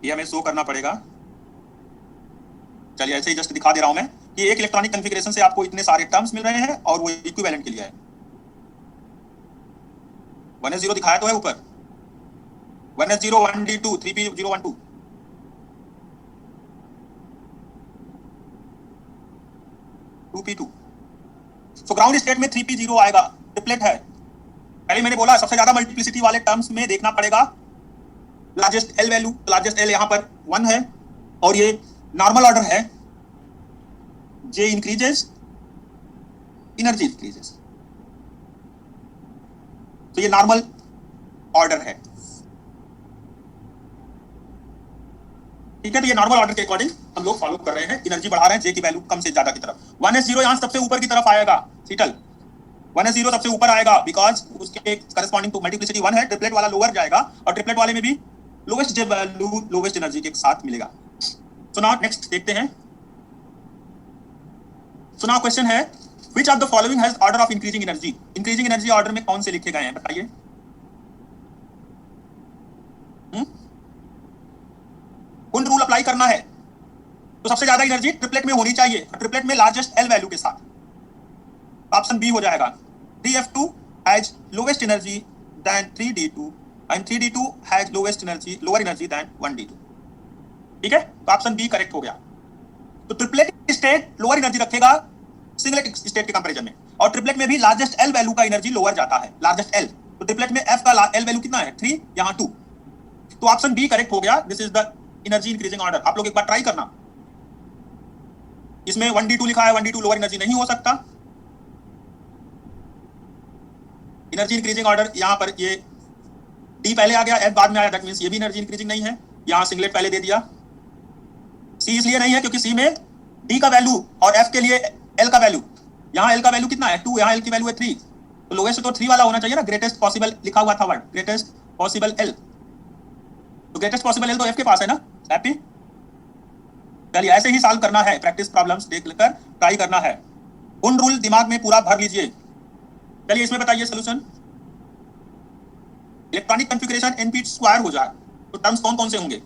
ये हमें शो करना पड़ेगा। चलिए ऐसे ही जस्ट दिखा दे रहा हूं मैं कि एक इलेक्ट्रॉनिक कॉन्फ़िगरेशन से आपको इतने सारे टर्म्स मिल रहे हैं और वो इक्विवेलेंट के लिए है। 1s0 दिखाया तो है ऊपर, 1s0, 1d2, 3p012, 2p2। So ground state में 3p0 आएगा, ट्रिपलेट है। पहले मैंने बोला सबसे ज्यादा मल्टीप्लिसिटी वाले टर्म्स में देखना पड़ेगा largest L value. Largest L यहाँ पर 1 है और ये नॉर्मल ऑर्डर है, जे इंक्रीजेस एनर्जी इंक्रीजेस, तो ये नॉर्मल ऑर्डर है। ठीक है, तो ये नॉर्मल ऑर्डर के अकॉर्डिंग हम लोग फॉलो कर रहे हैं, एनर्जी बढ़ा रहे हैं जे की वैल्यू कम से ज्यादा की तरफ। 1s0 यहाँ सबसे ऊपर की तरफ आएगा, सीटल 1s0 सबसे ऊपर आएगा बिकॉज उसके करस्पॉन्डिंग टू मल्टीप्लिसिटी 1 है। ट्रिपलेट वाला लोअर जाएगा और ट्रिपलेट वाले में भी लोवेस्ट जे वैल्यू लोवेस्ट एनर्जी के साथ मिलेगा। सो नाउ नेक्स्ट देखते हैं। सो नाउ क्वेश्चन है which of the following has order of increasing energy. Increasing energy order में कौन से लिखे गए हैं बताइए। कौन रूल अप्लाई करना है? तो सबसे ज्यादा एनर्जी ट्रिपलेट में होनी चाहिए, ट्रिपलेट में लार्जेस्ट एल वैल्यू के साथ। ऑप्शन बी हो जाएगा 3f2 has lowest energy than 3d2 and 3d2 has lowest energy lower energy than 1d2। ठीक है, तो ऑप्शन बी करेक्ट हो गया। तो ट्रिपलेट स्टेट लोअर एनर्जी रखेगा सिंगलेट स्टेट के कंपैरिजन में, और ट्रिपलेट में भी लार्जेस्ट एल वैल्यू का एनर्जी लोअर जाता है, लार्जेस्ट एल। तो ट्रिपलेट में एफ का एल वैल्यू कितना है 3, यहाँ 2, तो ऑप्शन बी करेक्ट हो गया। This is the energy increasing order. आप लोग एक बार ट्राई करना, इसमें 1d2 लिखा है, 1d2 लोअर एनर्जी नहीं हो सकता। एनर्जी इंक्रीजिंग ऑर्डर यहाँ पर ये डी पहले आ गया, एफ बाद में आया, दैट मींस ये भी एनर्जी इंक्रीजिंग नहीं है। यहाँ सिंगलेट पहले दे दिया। सी इसलिए नहीं है क्योंकि सी में डी का वैल्यू और एफ के लिए एल का वैल्यू, यहाँ एल का वैल्यू कितना है 2, यहाँ एल की वैल्यू है 3, तो लोवेस्ट तो 3 वाला होना चाहिए ना। ग्रेटेस्ट पॉसिबल लिखा हुआ था वर्ड, ग्रेटेस्ट पॉसिबल एल, तो ग्रेटेस्ट पॉसिबल एल तो एफ के पास है ना। हैप्पी, चलिए ऐसे ही सॉल्व करना है, प्रैक्टिस प्रॉब्लम्स देख लेकर ट्राई करना है। उन रूल दिमाग में पूरा भर लीजिए। चलिए इसमें बताइए solution. Electronic configuration np square हो जाए तो टर्म्स कौन कौन से होंगे?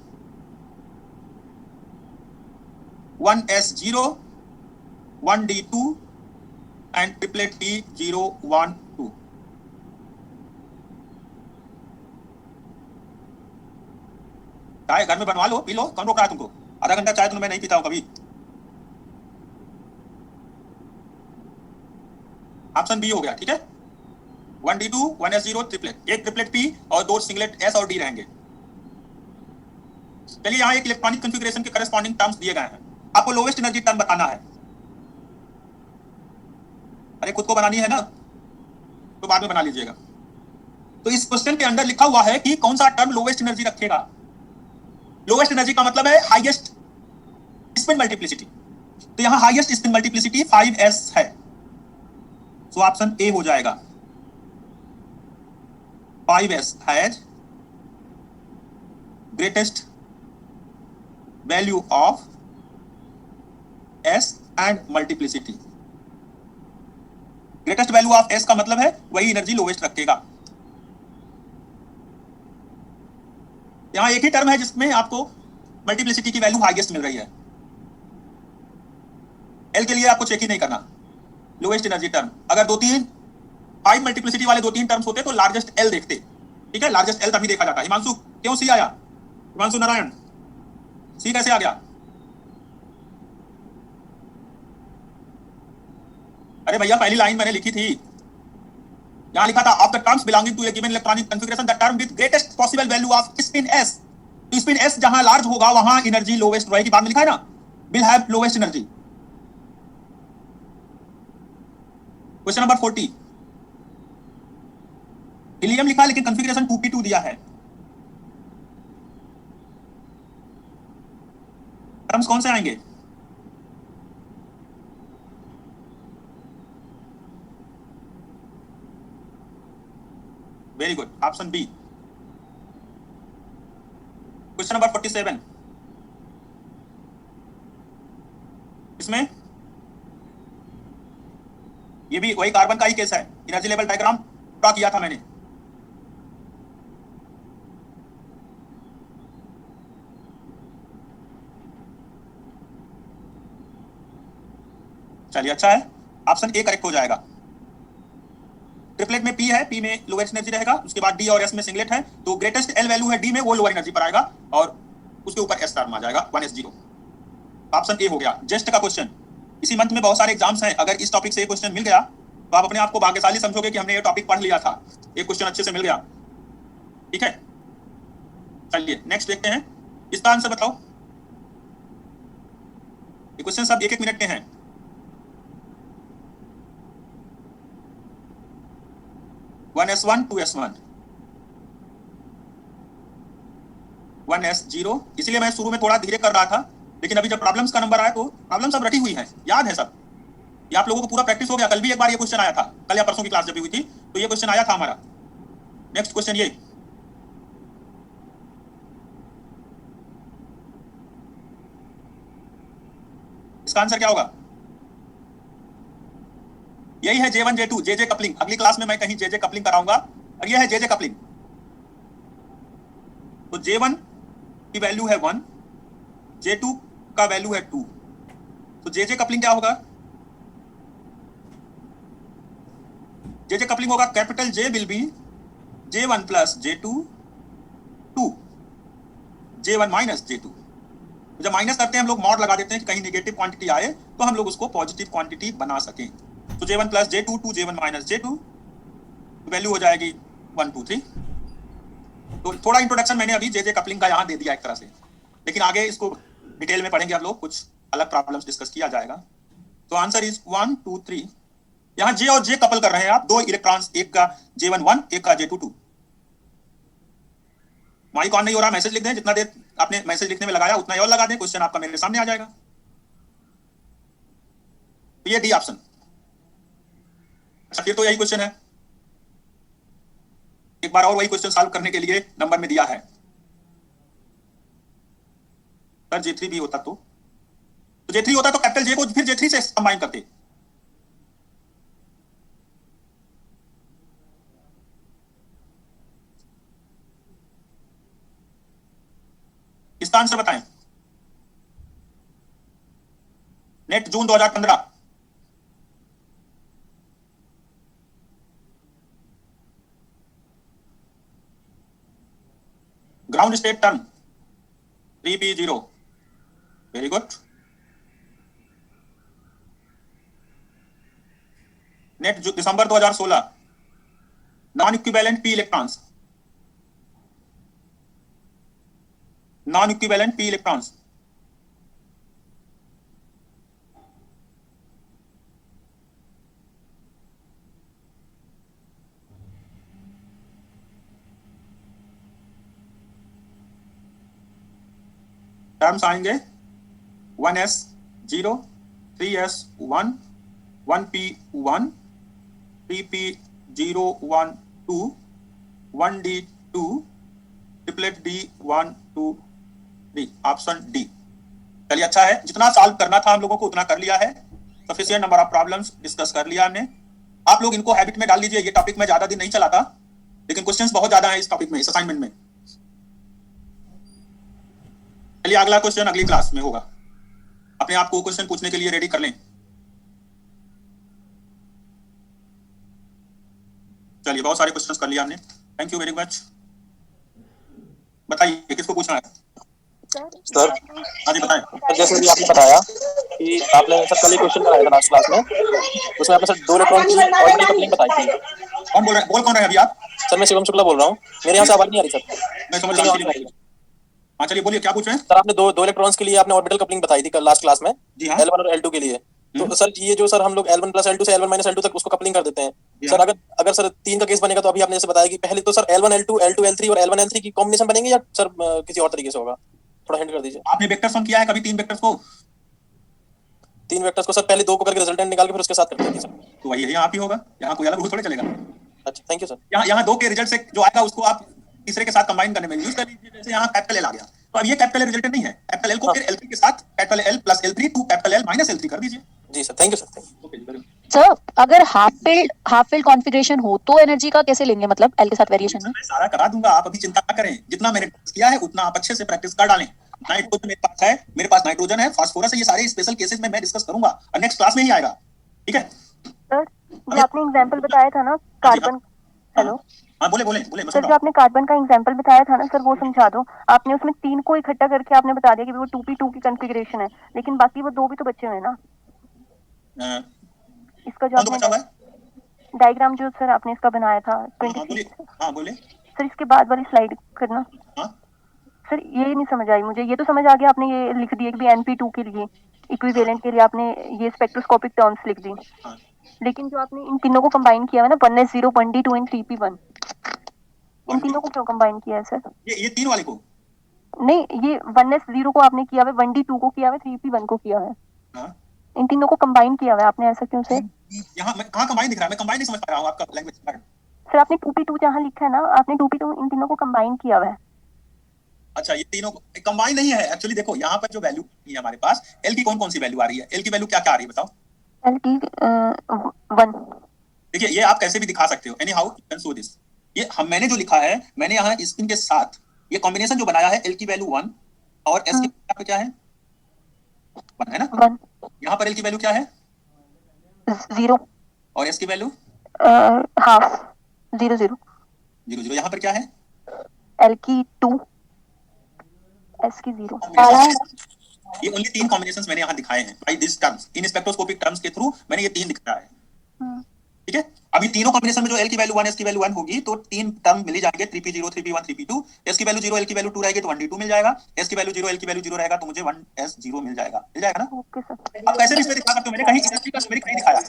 1s0 1d2 and triplet t0 1 2। चाय घर में बनवा लो, पी लो, कौन रोक रहा है तुमको? आधा घंटा चाय तो मैं नहीं पीता हूं कभी। ऑप्शन बी हो गया। ठीक है, 1d2 1s0 ट्रिपलेट, एक ट्रिपलेट पी और 2 सिंगलेट एस और डी रहेंगे। चलिए यहाँ एक इलेक्ट्रॉनिक कॉन्फ़िगरेशन के करस्पॉन्डिंग टर्म्स दिए गए हैं, आपको लोवेस्ट एनर्जी टर्म बताना है। अरे खुद को बनानी है ना, तो बाद में बना लीजिएगा। तो इस क्वेश्चन के अंदर लिखा हुआ है कि कौन सा टर्म लोवेस्ट एनर्जी रखेगा। लोवेस्ट एनर्जी का मतलब है हाईएस्ट स्पिन मल्टीप्लिसिटी, तो यहाँ हाईएस्ट स्पिन मल्टीप्लिसिटी 5s है, तो ऑप्शन ए हो जाएगा। 5s has greatest value of s and multiplicity. Greatest value of s का मतलब है वही एनर्जी लोवेस्ट रखेगा। यहां एक ही टर्म है जिसमें आपको मल्टीप्लिसिटी की वैल्यू हाईएस्ट मिल रही है। L के लिए आपको चेक ही नहीं करना, लोवेस्ट एनर्जी टर्म। अगर 5 मल्टीप्लिसिटी वाले 2-3 टर्म्स होते तो लार्जेस्ट L देखते। ठीक है, लार्जेस्ट L तभी देखा जाता है। हिमांशु क्यों सी आया? हिमांशु नारायण सी कैसे आ गया? अरे भैया पहली लाइन मैंने लिखी थी, यहां लिखा था of the terms belonging to a given electronic configuration the term with greatest possible value of spin s। तो स्पिन s जहां लार्ज होगा वहां एनर्जी लोवेस्ट रहेगी। बाद में लिखा है ना will have lowest energy. Question number 40, helium लिखा है लेकिन कॉन्फ़िगरेशन 2p2 दिया है। टर्म्स कौन से आएंगे? Very good, option B. Question number 47, इसमें ये भी वही कार्बन का ही केस है। एनर्जी लेवल डायग्राम ड्रा किया था मैंने। चलिए अच्छा है, ऑप्शन ए करेक्ट हो जाएगा। ट्रिपलेट में पी है, पी में लोवेस्ट एनर्जी रहेगा, उसके बाद डी और एस में सिंगलेट है, तो ग्रेटेस्ट एल वैल्यू है डी में, वो लोअर एनर्जी पर आएगा और उसके ऊपर एस टर्म आ जाएगा 1s0। ऑप्शन ए हो गया। जेस्ट का क्वेश्चन, इसी मंथ में बहुत सारे एग्जाम्स हैं, अगर इस टॉपिक से एक क्वेश्चन मिल गया तो आप अपने आप को भाग्यशाली समझोगे कि हमने ये टॉपिक पढ़ लिया था, एक क्वेश्चन अच्छे से मिल गया। ठीक है, चलिए नेक्स्ट देखते हैं, इसका आंसर बताओ। ये क्वेश्चन सब 1-1 मिनट के हैं। One S one, 2s1, 1s0, इसलिए मैं शुरू में थोड़ा धीरे कर रहा था, लेकिन अभी जब प्रॉब्लम्स का नंबर आया तो प्रॉब्लम सब रटी हुई है, याद है सब, ये आप लोगों को पूरा प्रैक्टिस हो गया। कल भी एक बार ये क्वेश्चन आया था, कल या परसों की क्लास जब भी हुई थी तो ये क्वेश्चन आया था हमारा। नेक्स्ट क्वेश्चन ये, इसका आंसर क्या होगा? यही है J1 J2 JJ कपलिंग। अगली क्लास में मैं कहीं JJ कपलिंग कराऊंगा, और यह है JJ कपलिंग। तो J1 की वैल्यू है 1, J2 का वैल्यू है 2, तो JJ कपलिंग क्या होगा? JJ कपलिंग होगा capital J will be J1 plus J2 2 J1 minus J2। जब माइनस करते हैं हम लोग मॉड लगा देते हैं कि कहीं नेगेटिव क्वांटिटी आए तो हम लोग उसको पॉजिटिव क्वांटिटी बना सकें। तो J1 plus J2 2 J1 minus J2, value हो जाएगी 1 2 3। तो थोड़ा इंट्रोडक्शन मैंने अभी JJ कपलिंग का यहाँ दे दिया एक तरह से, लेकिन आगे इसको डिटेल में पढ़ेंगे आप लोग, कुछ अलग प्रॉब्लम्स डिस्कस किया जाएगा। तो आंसर इज 1 2 3। यहाँ J और J कपल कर रहे हैं आप, दो इलेक्ट्रॉन्स, एक का J1 1, एक का J2 2। माइक ऑन नहीं हो रहा, मैसेज लिख दें, जितना देर आपने मैसेज लिखने में लगाया उतना ही और लगा दें, क्वेश्चन आपका मेरे सामने आ जाएगा। तो ये डी ऑप्शन। अच्छा, फिर तो यही क्वेश्चन है, एक बार और वही क्वेश्चन सॉल्व करने के लिए नंबर में दिया है। सर J3 भी होता तो J3 होता तो कैपिटल J को फिर J3 से कंबाइन करते। इसका आंसर बताएं। NET June 2015। Ground state term 3p0, very good. NET दिसंबर 2016, non equivalent p electrons, non equivalent p electrons. Terms आएंगे 1s0, 3s1, 1p1, 3p0 1 2, 1d2, triplet d1 2 3, option D. चलिए अच्छा है, जितना सॉल्व करना था हम लोगों को उतना कर लिया है, sufficient number of problems discuss कर लिया हमने। आप लोग इनको हैबिट में डाल लीजिए, ये टॉपिक में ज्यादा दिन नहीं चलाता, लेकिन क्वेश्चंस बहुत ज्यादा है इस टॉपिक में, इस असाइनमेंट में। चलिए अगला क्वेश्चन अगली क्लास में होगा, अपने आप को क्वेश्चन पूछने के लिए रेडी कर लें। चलिए बहुत सारे क्वेश्चंस कर लिया हमने, थैंक यू वेरी मच। बताइए किसको पूछना है? सर हाँ जी बताएं। जैसे भी आपने बताया कि आपने सर कल ही क्वेश्चन कराया था लास्ट क्लास में, उसमें आपने सर 2 इलेक्ट्रॉन की ऑर्बिटल कपलिंग बताई थी। कौन बोल रहे हैं? बोल कौन रहे हैं अभी आप? सर मैं शिवम शुक्ला बोल रहा हूँ, मेरे यहाँ से आवाज नहीं आ रही सर। मैं समझ रहा हूँ। हाँ चलिए बोलिए, क्या पूछ रहे हैं? सर आपने दो इलेक्ट्रॉन्स के लिए आपने ऑर्बिटल कपलिंग बताई थी कल लास्ट क्लास में, जी हाँ। L1 और L2 के लिए। तो सर ये जो सर हम लोग L1 प्लस L2 से L1 माइनस L2 तक उसको कपलिंग कर देते हैं सर, अगर सर 3 का केस बनेगा तो अभी आपने जैसे बताया कि पहले तो sir L1 L2 L2 L3 और L1 L3 की कॉम्बिनेशन बनेंगे या सर किसी और तरीके से होगा? थोड़ा हिंट कर दीजिए। आपने वेक्टर सम किया है कभी 3 वेक्टर्स को? 3 वेक्टर्स को सर पहले 2 को करके रिजल्टेंट निकाल के फिर उसके साथ करते हैं सर। तो वही है, यहाँ भी होगा, यहाँ कोई अलग रूल थोड़े चलेगा। अच्छा थैंक यू सर। यहाँ 2 के रिजल्ट से जो आएगा उसको आप तीसरे के साथ कंबाइन करने में यूज कर लीजिए। जैसे यहाँ कैपिटल एल आ गया, तो अब ये कैपिटल एल रिजल्टेंट नहीं है, कैपिटल एल को फिर L3 के साथ capital L plus L3 to capital L minus L3 कर दीजिए। जी sir thank you sir. Okay sir अगर हाफ फील्ड कॉन्फ़िगरेशन हो तो एनर्जी का कैसे लेंगे, मतलब एल के साथ वेरिएशन में? मैं सारा करा दूंगा, आप अभी चिंता ना करें, जितना मैंने किया है उतना आप अच्छे से प्रैक्टिस कर डालें। नाइट्रोजन मेरे पास है, मेरे पास नाइट्रोजन है, फास्फोरस है, ये सारे स्पेशल केसेस में मैं डिस्कस करूंगा और नेक्स्ट क्लास में ही आएगा, ठीक है? सर जो आपने एग्जांपल बताया था ना कार्बन, हेलो हाँ बोले बोले बोले। सर जो आपने कार्बन का एग्जांपल बताया था ना सर, वो समझा दो। आपने उसमें 3 को इकट्ठा करके आपने बता दिया कि वो 2p2 की कॉन्फ़िगरेशन है, लेकिन बाकी वो 2 भी तो बचे हुए हैं ना। इसका जो कौन तो बचा हुआ है? आपने डायग्राम जो सर आपने इसका बनाया था हाँ 23 बोलिए, हाँ बोले। सर इसके बाद वाली स्लाइड करना। हाँ सर ये नहीं समझ आई मुझे, ये तो समझ आ गया आपने ये लिख दिया कि NP2 के लिए इक्विवेलेंट के लिए आपने ये स्पेक्ट्रोस्कोपिक टर्म्स लिख दी, हाँ लेकिन जो आपने इन तीनों को कंबाइन किया है ना 1s0 1d2 एंड 3p1, इन तीनों को क्यों कंबाइन किया है सर? ये 3 वाले को। नहीं, ये 1s0 को आपने किया है, 1d2 को किया है, 3p1 को किया है, हाँ इन तीनों को कंबाइन किया है आपने, ऐसा क्यों सर? यहाँ मैं कहाँ कंबाइन दिख रहा है? मैं कंबाइन नहीं समझ पा रहा हूँ आपका लैंग्वेज। सर आपने 2p2 जहाँ लिखा है ना, आपने 2p2 इन तीनों को कंबाइन किया हुआ है। अच्छा ये तीनों कंबाइन नहीं है एक्चुअली। देखो यहाँ पर जो वैल्यू है हमारे पास, एल की कौन कौन सी वैल्यू आ रही है? एल की वैल्यू क्या क्या आ रही है बताओ? एल की 1। देखिए ये आप कैसे भी दिखा सकते हो, any how you can show this. ये मैंने जो लिखा है, मैंने यहाँ स्पिन के साथ ये कॉम्बिनेशन जो बनाया है, एल की वैल्यू 1 और एस की यहाँ पे क्या है? 1 है ना? 1 यहाँ पर एल की वैल्यू क्या है? 0 और एस की वैल्यू हाफ 0 0 0 0। यहाँ पर क्या है? एल की 2 एस की 0। ये ओनली 3 कॉम्बिनेशंस मैंने यहाँ दिखाए हैं by this terms, in spectroscopic terms के थ्रू मैंने ये 3 दिखाया है। ठीक है, अभी तीनों कॉम्बिनेशन में जो एल की वैल्यू 1 एस की वैल्यू 1 होगी तो 3 टर्म मिल जाएंगे, 3p0 3p1 3p2। एस की वैल्यू 0 एल की वैल्यू 2 रहेगी तो 1d2 मिल जाएगा। एस की वैल्यू 0 एल की वैल्यू 0 रहेगा तो मुझे 1s0 मिल जाएगा ना? Okay sir. अब कैसे भी इसमें दिखा सकते हो, मैंने कहीं एनर्जी का न्यूमेरिक नहीं दिखाया है,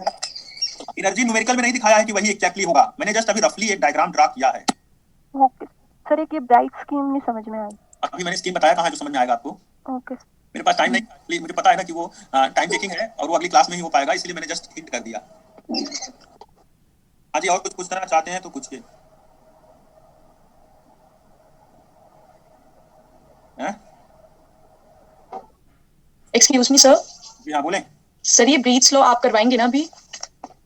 एनर्जी न्यूमेरिकल में नहीं दिखाया है कि वही एग्जैक्टली होगा, मैंने जस्ट अभी रफली एक डायग्राम ड्रा किया है। ओके सर, एक ये ब्राइट स्कीम नहीं समझ में आई। अभी मैंने स्कीम बताया, कहाँ जो समझ में आएगा आपको? ओके मेरे पास टाइम नहीं, मुझे पता है ना कि वो टाइम टेकिंग है और वो अगली क्लास में ही हो पाएगा, इसलिए मैंने जस्ट हिंट कर दिया। हाँ जी, और कुछ पूछना चाहते हैं तो पूछिए। Excuse me sir. जी हाँ बोलें। सर ये ब्रीथ लॉ आप करवाएंगे ना अभी?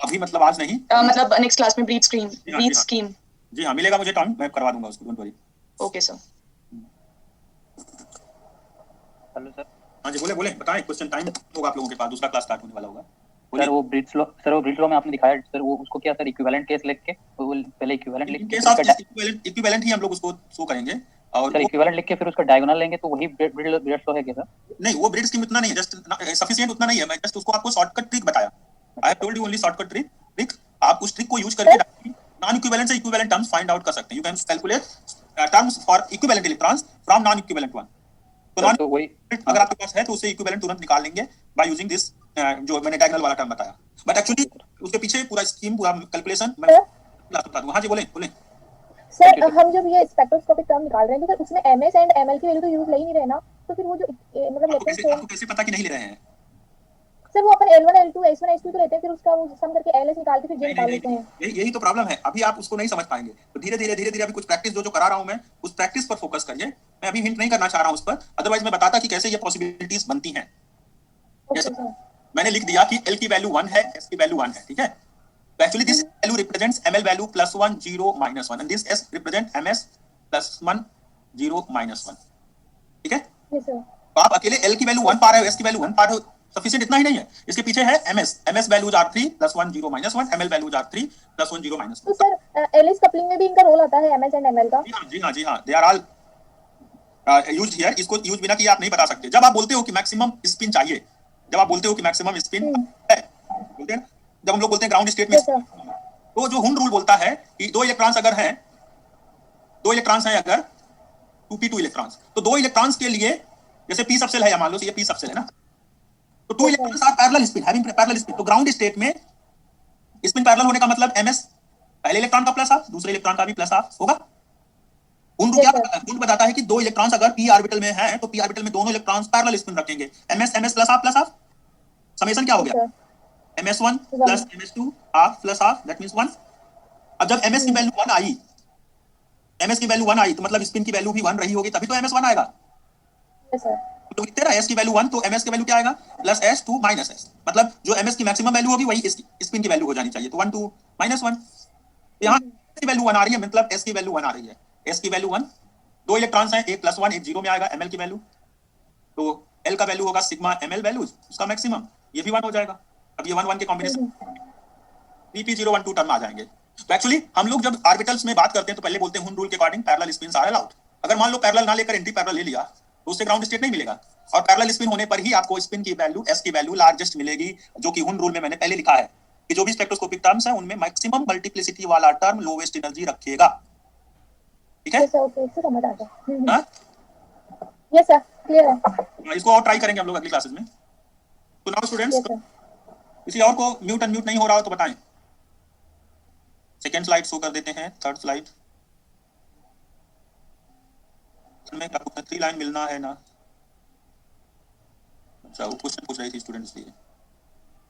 अभी मतलब आज नहीं, मतलब नेक्स्ट क्लास में ब्रीथ स्कीम। जी हाँ मिलेगा मुझे टाइम, मैं करवा दूंगा उसको, don't worry. Okay sir. Hello sir. हाँ जी बोले बताएं, क्वेश्चन टाइम होगा आप लोगों के पास, दूसरा क्लास स्टार्ट होने वाला होगा। सर वो ब्रिज लॉ में आपने दिखाया सर, वो उसको क्या सर इक्विवेलेंट केस लिख के, वो पहले इक्विवेलेंट लिख के इक्विवेलेंट ही हम लोग उसको शो करेंगे और सर इक्विवेलेंट लिख के फिर उसका डायगोनल लेंगे तो वही ब्रिज लॉ है क्या सर? नहीं, वो ब्रिज स्कीम इतना नहीं है, जस्ट सफिशिएंट उतना नहीं है, मैं जस्ट उसको आपको शॉर्टकट ट्रिक बताया। I have told you only shortcut trick. आप उस ट्रिक को यूज करके नॉन इक्विवेलेंट से इक्विवेलेंट टर्म्स फाइंड आउट कर सकते हैं। You can calculate terms for equivalent electrons from non equivalent one. तो वही अगर आपके पास है तो उससे इक्विवेलेंट तुरंत निकाल लेंगे बाय यूजिंग दिस जो मैंने डायगोनल वाला टर्म बताया। बट एक्चुअली उसके पीछे पूरा स्कीम, पूरा कैलकुलेशन मैं क्लास बता दूंगा। हाँ जी बोलें। सर हम जब ये स्पेक्ट्रोस्कोपिक टर्म निकाल रहे हैं तो सर उसमें एमएस एंड एमएल की वैल्यू तो यूज ले ही नहीं रहे ना, तो फिर वो जो मतलब आपको कैसे पता कि नहीं ले रहे हैं? सर वो अपन L1 L2 S1 S2 तो लेते हैं, फिर उसका वो सम करके LS निकाल के फिर J निकाल लेते हैं। यही तो प्रॉब्लम है, अभी आप उसको नहीं समझ पाएंगे। तो धीरे धीरे अभी कुछ प्रैक्टिस जो करा रहा हूं मैं, उस प्रैक्टिस पर फोकस करिए। मैं अभी हिंट नहीं करना चाह रहा हूं उस पर, अदरवाइज मैं बताता कि कैसे ये पॉसिबिलिटीज बनती हैं। मैंने लिख दिया कि L की वैल्यू 1 है, S की वैल्यू 1 है, ठीक है। तो actually this value represents ML value +1 0 -1 and this S represent MS +1 0 -1, ठीक है। तो आप अकेले L की वैल्यू 1 पा रहे हो, S की वैल्यू 1 पा रहे हो, सफिशिएंट इतना ही नहीं है, इसके पीछे है MS values are 3 +1 0 -1, ML values are 3 +1 0 -1। तो सर एलिस कपलिंग में भी इनका रोल आता है MS एंड ML का? जी हाँ, they are all used here. इसको यूज बिना किए आप नहीं बता सकते। जब आप बोलते हो कि मैक्सिमम स्पिन चाहिए, जब आप बोलते हो कि मैक्सिमम स्पिन है, बोलते हैं जब हम लोग बोलते हैं ग्राउंड स्टेट में, तो जो हुंड रूल बोलता है कि दो इलेक्ट्रॉन्स हैं अगर 2p2 इलेक्ट्रॉन्स, तो दो इलेक्ट्रॉन्स के लिए जैसे p सबसेल है, या मान लो ये p सबसेल है ना, तो 2 electrons are parallel spin, having parallel spin. तो ग्राउंड स्टेट में स्पिन पैरेलल होने का मतलब MS पहले इलेक्ट्रॉन का प्लस हाफ, दूसरे इलेक्ट्रॉन का भी प्लस हाफ होगा। हुंड क्या बताता है कि दो इलेक्ट्रॉन्स अगर p ऑर्बिटल में हैं तो p ऑर्बिटल में दोनों इलेक्ट्रॉन्स पैरेलल स्पिन रखेंगे। MS प्लस हाफ समेशन क्या हो गया? MS1 plus MS2 half plus half, that means 1। अब जब MS की वैल्यू 1 आई तो मतलब स्पिन की वैल्यू भी 1 रही होगी, तभी तो MS1 आएगा। तो लिखते ना S की वैल्यू 1 तो MS की वैल्यू क्या आएगा? +S2 -S, मतलब जो MS की मैक्सिमम वैल्यू होगी वही स्पिन की वैल्यू हो जानी चाहिए, तो 1 2 -1। यहाँ S की वैल्यू 1 आ रही है, मतलब S की वैल्यू 1 आ रही है। S की वैल्यू 1, दो इलेक्ट्रॉन्स हैं, एक +1 एक 0 में आएगा ML की वैल्यू, तो L का वैल्यू होगा सिग्मा ML वैल्यूज, उसका मैक्सिमम, ये भी 1 हो जाएगा। अब ये 1 1 के कॉम्बिनेशन 3p0 1 2 टर्म आ जाएंगे। तो एक्चुअली हम लोग जब ऑर्बिटल्स में बात करते हैं तो पहले बोलते हैं हुंड रूल के according parallel spins are allowed. अगर मान लो पैरेलल ना लेकर एंटी पैरेलल ले लिया तो उससे ग्राउंड स्टेट नहीं मिलेगा। और पैरेलल स्पिन होने पर ही आपको स्पिन की वैल्यू, एस की वैल्यू लार्जेस्ट मिलेगी, जो कि हुन रूल में मैंने पहले लिखा है कि जो भी स्पेक्ट्रोस्कोपिक टर्म्स है उनमें मैक्सिमम मल्टीप्लिसिटी वाला टर्म लोवेस्ट एनर्जी रखेगा। ठीक है? यस सर, ओके, इससे समझ आ गया। हाँ, यस सर, क्लियर है। इसको और ट्राई करेंगे हम लोग अगली क्लासेस में। तो नाउ स्टूडेंट्स, यस सर। किसी और को म्यूट अनम्यूट नहीं हो रहा हो तो बताएं। सेकेंड स्लाइड शो कर देते हैं, थर्ड स्लाइड में 3 लाइन मिलना है ना। अच्छा, वो क्वेश्चन पूछ रही थी स्टूडेंट, इसलिए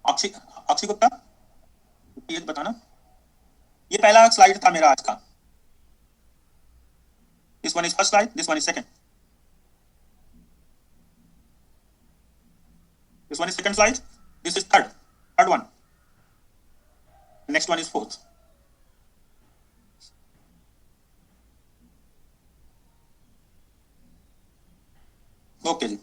अक्षय गुप्ता ये बताना। ये पहला स्लाइड था मेरा आज का। This one is first slide, this one is second, this one is second slide, this is third one, next one is fourth. Okay ji.